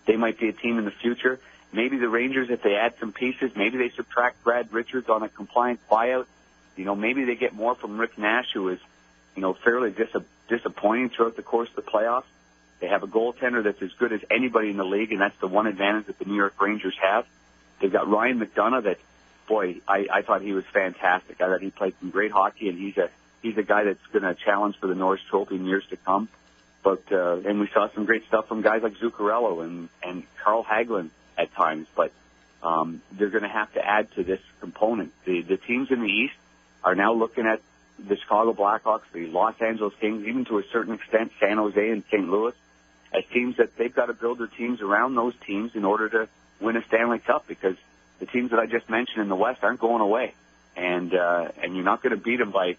[SPEAKER 17] They might be a team in the future. Maybe the Rangers, if they add some pieces, maybe they subtract Brad Richards on a compliant buyout. Maybe they get more from Rick Nash, who is, fairly disappointing throughout the course of the playoffs. They have a goaltender that's as good as anybody in the league, and that's the one advantage that the New York Rangers have. They've got Ryan McDonough that, boy, I thought he was fantastic. I thought he played some great hockey, and he's a guy that's going to challenge for the Norris Trophy in years to come. But and we saw some great stuff from guys like Zuccarello and Carl Hagelin at times. But they're going to have to add to this component. The teams in the East are now looking at the Chicago Blackhawks, the Los Angeles Kings, even to a certain extent San Jose and St. Louis, as teams that they've got to build their teams around those teams in order to win a Stanley Cup, because the teams that I just mentioned in the West aren't going away, and you're not going to beat them by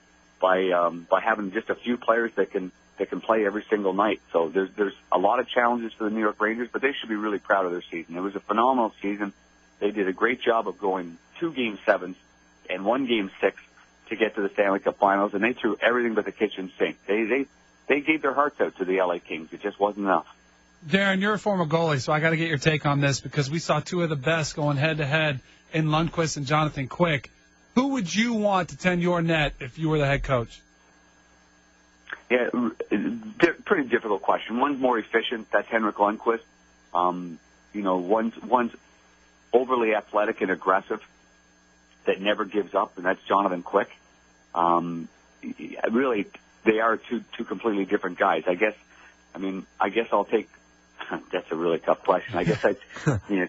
[SPEAKER 17] having just a few players that can play every single night. So there's a lot of challenges for the New York Rangers, but they should be really proud of their season. It was a phenomenal season. They did a great job of going 2 Game 7s and 1 Game 6 to get to the Stanley Cup Finals, and they threw everything but the kitchen sink. They gave their hearts out to the LA Kings. It just wasn't enough.
[SPEAKER 4] Darren, you're a former goalie, so I got to get your take on this, because we saw 2 of the best going head-to-head in Lundqvist and Jonathan Quick. Who would you want to tend your net if you were the head coach?
[SPEAKER 17] Yeah, pretty difficult question. One's more efficient. That's Henrik Lundqvist. One's overly athletic and aggressive that never gives up, and that's Jonathan Quick. Really, they are two completely different guys. I guess I'll take. That's a really tough question. I guess I'd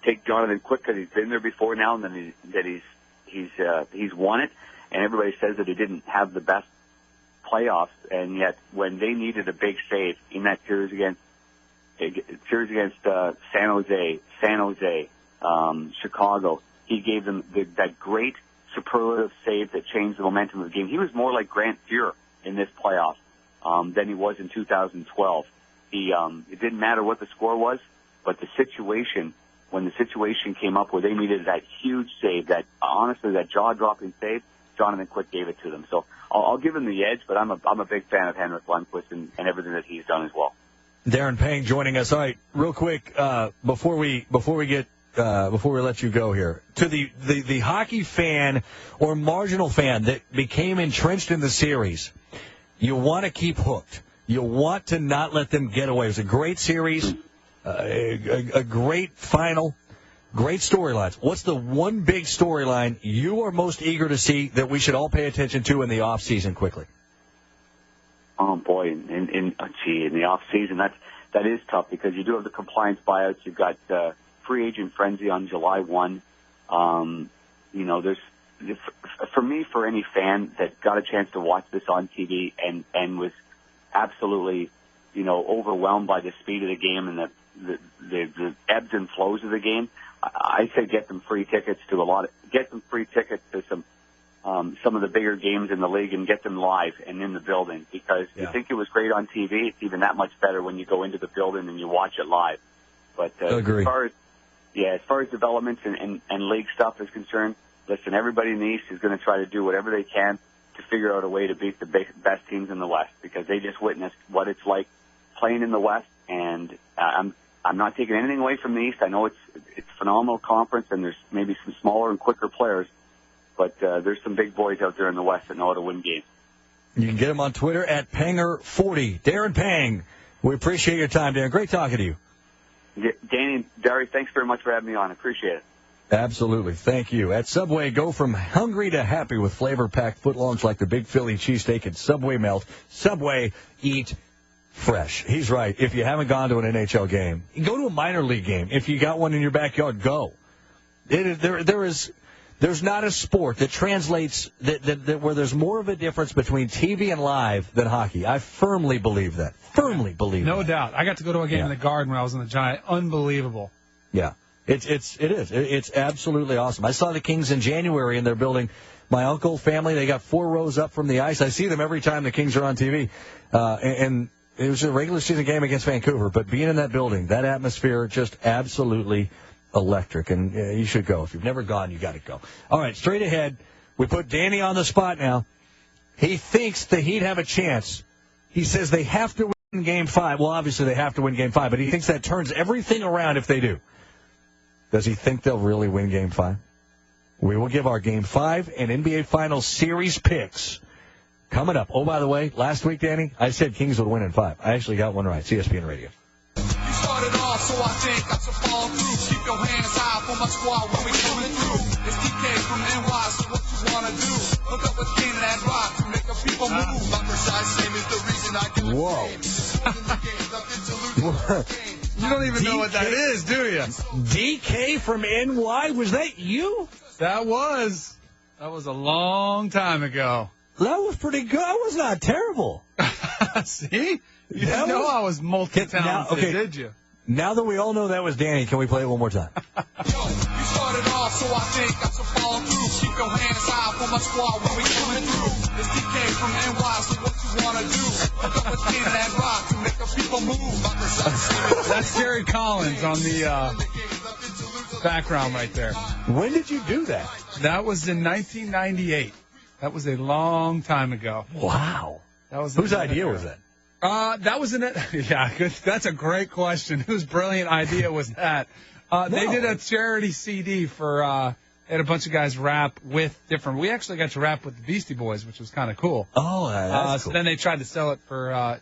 [SPEAKER 17] take Jonathan Quick because he's been there before now, and then he's won it. And everybody says that he didn't have the best playoffs, and yet when they needed a big save in that series against San Jose, Chicago, he gave them that great superlative save that changed the momentum of the game. He was more like Grant Fuhr in this playoff than he was in 2012. It didn't matter what the score was, but when the situation came up where they needed that huge save, that jaw-dropping save, Jonathan Quick gave it to them. So I'll give him the edge, but I'm a big fan of Henrik Lundqvist and everything that he's done as well.
[SPEAKER 3] Darren Pang joining us. All right, real quick, before we let you go here, to the hockey fan or marginal fan that became entrenched in the series, you want to keep hooked. You want to not let them get away. It was a great series, a great final, great storylines. What's the one big storyline you are most eager to see that we should all pay attention to in the off season quickly?
[SPEAKER 17] Oh boy, in the off season, that is tough because you do have the compliance buyouts. You've got free agent frenzy on July 1. For any fan that got a chance to watch this on TV and was absolutely, overwhelmed by the speed of the game and the ebbs and flows of the game, I say get them free tickets to some of the bigger games in the league and get them live and in the building, because you think it was great on TV. It's even that much better when you go into the building and you watch it live. But as far as developments and league stuff is concerned, listen, everybody in the East is going to try to do whatever they can to figure out a way to beat the best teams in the West, because they just witnessed what it's like playing in the West. And I'm not taking anything away from the East. I know it's a phenomenal conference, and there's maybe some smaller and quicker players, but there's some big boys out there in the West that know how to win games.
[SPEAKER 3] You can get them on Twitter at Panger40. Darren Pang, we appreciate your time, Darren. Great talking to you.
[SPEAKER 17] Danny and Darius, thanks very much for having me on. I appreciate it.
[SPEAKER 3] Absolutely. Thank you. At Subway, go from hungry to happy with flavor-packed footlongs like the Big Philly cheesesteak and Subway melt. Subway, eat fresh. He's right. If you haven't gone to an NHL game, go to a minor league game. If you got one in your backyard, go. There's not a sport that translates where there's more of a difference between TV and live than hockey. I firmly believe that. No
[SPEAKER 4] doubt. I got to go to a game in the Garden when I was in the Giant. Unbelievable.
[SPEAKER 3] Yeah. It is. It's absolutely awesome. I saw the Kings in January in their building. My uncle, family, they got 4 rows up from the ice. I see them every time the Kings are on TV. And it was a regular season game against Vancouver. But being in that building, that atmosphere, just absolutely electric. And you should go. If you've never gone, you got to go. All right, straight ahead. We put Danny on the spot now. He thinks the Heat have a chance. He says they have to win Game 5. Well, obviously they have to win Game 5, but he thinks that turns everything around if they do. Does he think they'll really win Game 5? We will give our Game 5 and NBA Finals series picks coming up. Oh, by the way, last week, Danny, I said Kings would win in 5. I actually got one right. It's ESPN Radio.
[SPEAKER 2] You started off, so I think I should follow through. Keep your hands high for my squad when we coming through. It's DK from NY, so what you wanna do? Hook up with King and that rock to make the people move. My precise name is the reason I can.
[SPEAKER 3] Whoa.
[SPEAKER 4] You don't even know what that is, do you?
[SPEAKER 3] DK from NY? Was that you?
[SPEAKER 4] That was a long time ago.
[SPEAKER 3] That was pretty good. That was not terrible.
[SPEAKER 4] See? You didn't know I was multi-talented, did you?
[SPEAKER 3] Now that we all know that was Danny, can we play it one more time?
[SPEAKER 2] You started off, so I think I should follow through. Keep your hands high for my squad when we coming through. It's DK from NY, so what you wanna do? Hook up with King and that rock to make the people move.
[SPEAKER 4] That's Gary Collins on the background right there.
[SPEAKER 3] When did you do that?
[SPEAKER 4] That was in 1998. That was a long time ago.
[SPEAKER 3] Wow.
[SPEAKER 4] That was
[SPEAKER 3] whose idea was that?
[SPEAKER 4] That was that's a great question. Whose brilliant idea was that? They did a charity CD for they had a bunch of guys rap with different. We actually got to rap with the Beastie Boys, which was kind of cool.
[SPEAKER 3] Oh, that's cool.
[SPEAKER 4] So then they tried to sell it for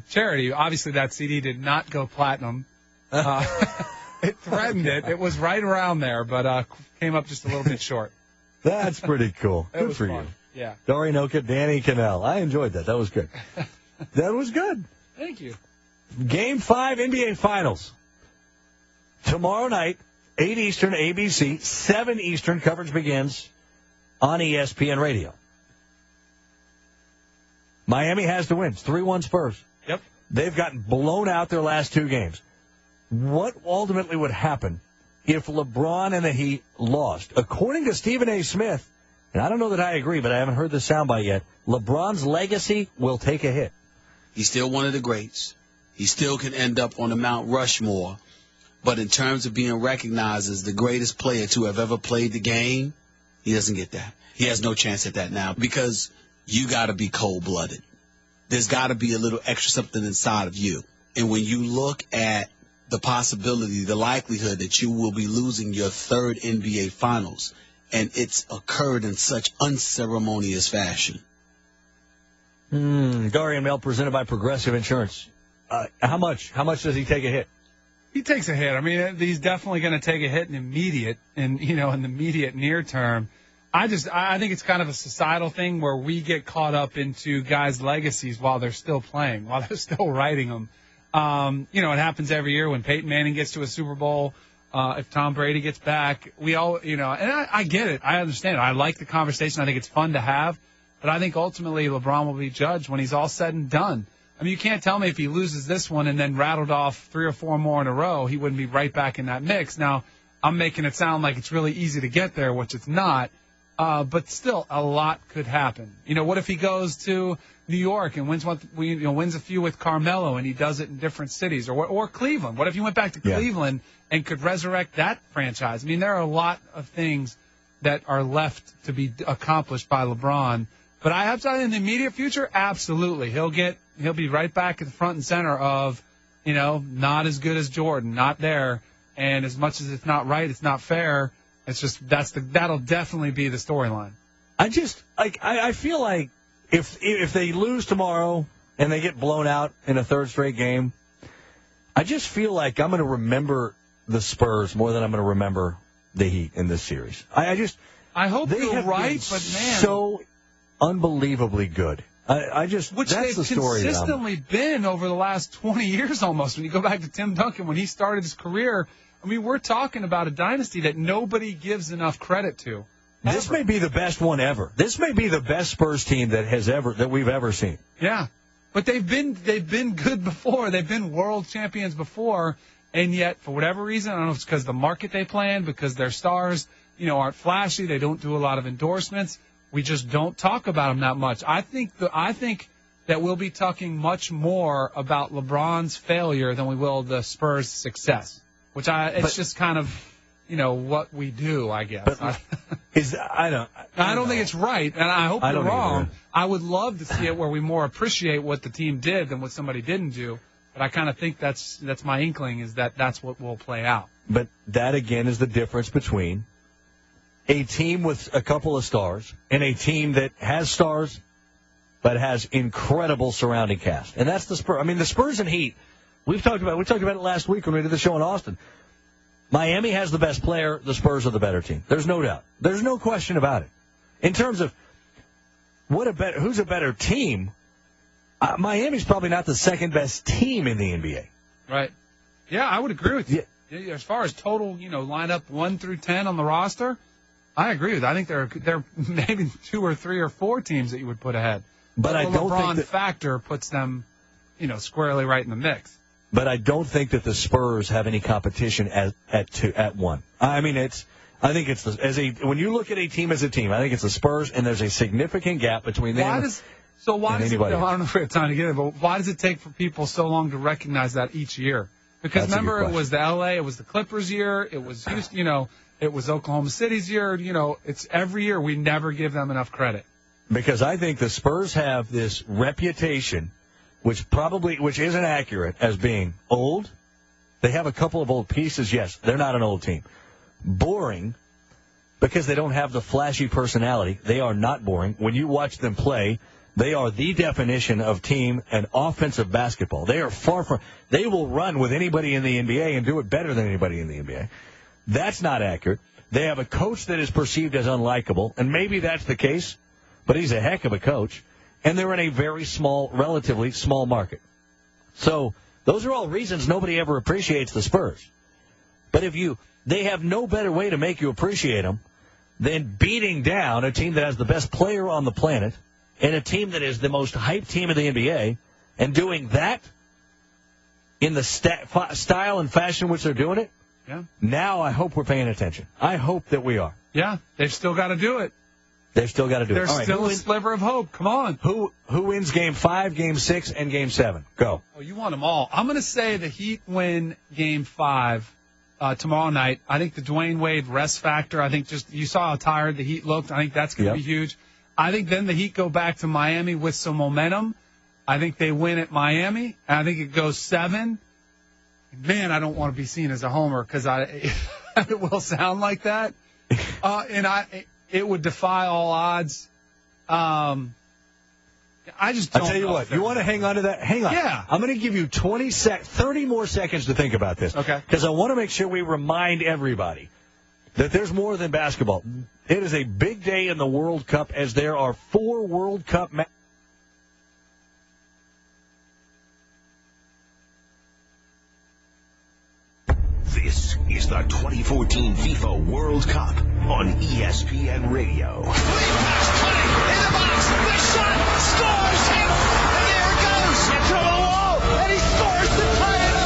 [SPEAKER 4] charity. Obviously, that CD did not go platinum. It threatened it. It was right around there, but came up just a little bit short.
[SPEAKER 3] That's pretty cool. Good for
[SPEAKER 4] fun.
[SPEAKER 3] you.
[SPEAKER 4] Yeah.
[SPEAKER 3] Dorian Oka, Danny Cannell. I enjoyed that. That was good. That was good.
[SPEAKER 4] Thank you.
[SPEAKER 3] Game 5 NBA Finals. Tomorrow night, 8 Eastern, ABC, 7 Eastern, coverage begins on ESPN Radio. Miami has the wins, 3-1 Spurs.
[SPEAKER 4] Yep.
[SPEAKER 3] They've gotten blown out their last 2 games. What ultimately would happen if LeBron and the Heat lost? According to Stephen A. Smith, and I don't know that I agree, but I haven't heard the soundbite yet, LeBron's legacy will take a hit.
[SPEAKER 18] He's still one of the greats. He still can end up on the Mount Rushmore. But in terms of being recognized as the greatest player to have ever played the game, he doesn't get that. He has no chance at that now because you got to be cold-blooded. There's got to be a little extra something inside of you. And when you look at the possibility, the likelihood that you will be losing your 3rd NBA Finals, and it's occurred in such unceremonious fashion.
[SPEAKER 3] Dorian Mail presented by Progressive Insurance. How much does he take a hit?
[SPEAKER 4] He takes a hit. I mean, he's definitely going to take a hit in the immediate near term. I think it's kind of a societal thing where we get caught up into guys' legacies while they're still playing, while they're still writing them. It happens every year when Peyton Manning gets to a Super Bowl. If Tom Brady gets back, we all, and I get it. I understand it. I like the conversation. I think it's fun to have. But I think ultimately LeBron will be judged when he's all said and done. I mean, you can't tell me if he loses this one and then rattled off 3 or 4 more in a row, he wouldn't be right back in that mix. Now, I'm making it sound like it's really easy to get there, which it's not. But still, a lot could happen. What if he goes to New York and wins a few with Carmelo and he does it in different cities, or Cleveland? What if he went back to Cleveland and could resurrect that franchise? I mean, there are a lot of things that are left to be accomplished by LeBron. But I have to say, in the immediate future, absolutely, he'll be right back at the front and center of, not as good as Jordan, not there. And as much as it's not right, it's not fair. It's just that'll definitely be the storyline.
[SPEAKER 3] I feel like if they lose tomorrow and they get blown out in a 3rd straight game, I just feel like I'm going to remember the Spurs more than I'm going to remember the Heat in this series.
[SPEAKER 4] I hope you're right, but man,
[SPEAKER 3] so unbelievably good. That's
[SPEAKER 4] they've
[SPEAKER 3] the story
[SPEAKER 4] consistently been over the last 20 years almost. When you go back to Tim Duncan, when he started his career, I mean, we're talking about a dynasty that nobody gives enough credit to.
[SPEAKER 3] This may be the best one ever. This may be the best Spurs team that we've ever seen.
[SPEAKER 4] Yeah, but they've been good before. They've been world champions before, and yet for whatever reason, I don't know if it's because the market they play in, because their stars, aren't flashy. They don't do a lot of endorsements. We just don't talk about them that much. I think that we'll be talking much more about LeBron's failure than we will the Spurs' success, it's just kind of, what we do, I guess.
[SPEAKER 3] I
[SPEAKER 4] don't think it's right, and I hope you're wrong. I would love to see it where we more appreciate what the team did than what somebody didn't do. But I kind of think that's my inkling is that's what will play out.
[SPEAKER 3] But that, again, is the difference between a team with a couple of stars and a team that has stars but has incredible surrounding cast. And that's the Spurs. I mean, the Spurs and Heat, we talked about it last week when we did the show in Austin. Miami has the best player. The Spurs are the better team. There's no doubt. There's no question about it. In terms of who's a better team, Miami's probably not the second best team in the NBA.
[SPEAKER 4] Right. Yeah, I would agree with you. Yeah. As far as total, lineup 1 through 10 on the roster, I agree with you. I think there are maybe 2 or 3 or 4 teams that you would put ahead.
[SPEAKER 3] But I don't
[SPEAKER 4] LeBron
[SPEAKER 3] think that
[SPEAKER 4] factor puts them, squarely right in the mix.
[SPEAKER 3] But I don't think that the Spurs have any competition at 1. I mean, when you look at a team as a team, I think it's the Spurs, and there's a significant gap between them. Why does it, I don't know
[SPEAKER 4] if we have time to get it, but why does it take for people so long to recognize that each year? Because remember, it was the LA, it was the Clippers year, it was Houston, it was Oklahoma City's year. It's every year we never give them enough credit.
[SPEAKER 3] Because I think the Spurs have this reputation, which isn't accurate, as being old. They have a couple of old pieces. Yes, they're not an old team. Boring, because they don't have the flashy personality. They are not boring. When you watch them play, they are the definition of team and offensive basketball. They are far from. They will run with anybody in the NBA and do it better than anybody in the NBA. That's not accurate. They have a coach that is perceived as unlikable, and maybe that's the case, but he's a heck of a coach. And they're in a very relatively small market. So those are all reasons nobody ever appreciates the Spurs. But they have no better way to make you appreciate them than beating down a team that has the best player on the planet and a team that is the most hyped team in the NBA, and doing that in the style and fashion in which they're doing it.
[SPEAKER 4] Yeah.
[SPEAKER 3] Now I hope we're paying attention. I hope that we are.
[SPEAKER 4] Yeah, they've still got to do it.
[SPEAKER 3] They've still got to do it.
[SPEAKER 4] There's still a sliver of hope. Come on.
[SPEAKER 3] Who wins Game 5, Game 6, and Game 7? Go.
[SPEAKER 4] Oh, you want them all. I'm going to say the Heat win Game 5 tomorrow night. I think the Dwayne Wade rest factor, I think you saw how tired the Heat looked. I think that's going to be huge. I think then the Heat go back to Miami with some momentum. I think they win at Miami, and I think it goes 7. Man, I don't want to be seen as a homer because it will sound like that. It would defy all odds. I just don't
[SPEAKER 3] I'll tell you what, you want to hang on to that? Hang on.
[SPEAKER 4] Yeah.
[SPEAKER 3] I'm going to give you 30 more seconds to think about this.
[SPEAKER 4] Okay.
[SPEAKER 3] Because I want to make sure we remind everybody that there's more than basketball. It is a big day in the World Cup, as there are 4 World Cup matches.
[SPEAKER 1] This is the 2014 FIFA World Cup on ESPN Radio.
[SPEAKER 2] In the box, the shot scores him, and there it goes into the wall, and he scores to tie it up.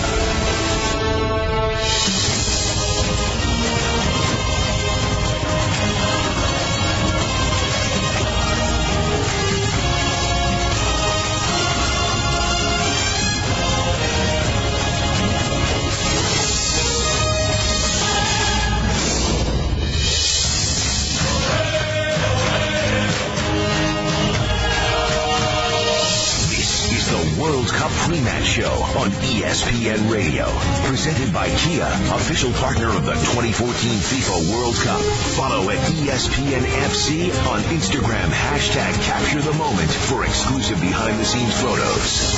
[SPEAKER 1] World Cup pre-match show on ESPN Radio. Presented by Kia, official partner of the 2014 FIFA World Cup. Follow at ESPN FC on Instagram, #CaptureTheMoment for exclusive behind-the-scenes photos.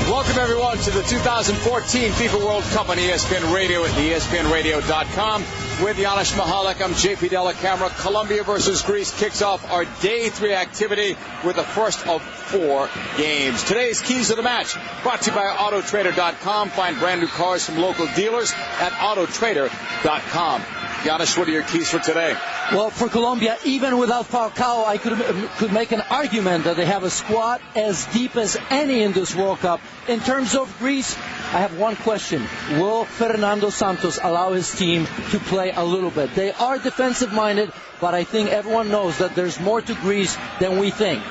[SPEAKER 19] Welcome, everyone, to the 2014 FIFA World Cup on ESPN Radio at ESPNRadio.com. With Janusz Michalek, I'm JP Della Camera. Colombia versus Greece kicks off our Day 3 activity with the first of 4 games. Today's keys to the match brought to you by Autotrader.com. Find brand new cars from local dealers at Autotrader.com. Janusz, what are your keys for today?
[SPEAKER 20] Well, for Colombia, even without Falcao, I could make an argument that they have a squad as deep as any in this World Cup. In terms of Greece, I have one question. Will Fernando Santos allow his team to play a little bit? They are defensive-minded, but I think everyone knows that there's more to Greece than we think.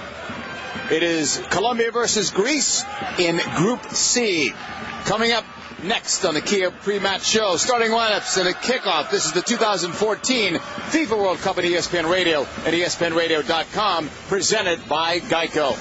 [SPEAKER 19] It is Colombia versus Greece in Group C. Coming up next on the Kia pre-match show, starting lineups and a kickoff. This is the 2014 FIFA World Cup at ESPN Radio and ESPNRadio.com, presented by Geico.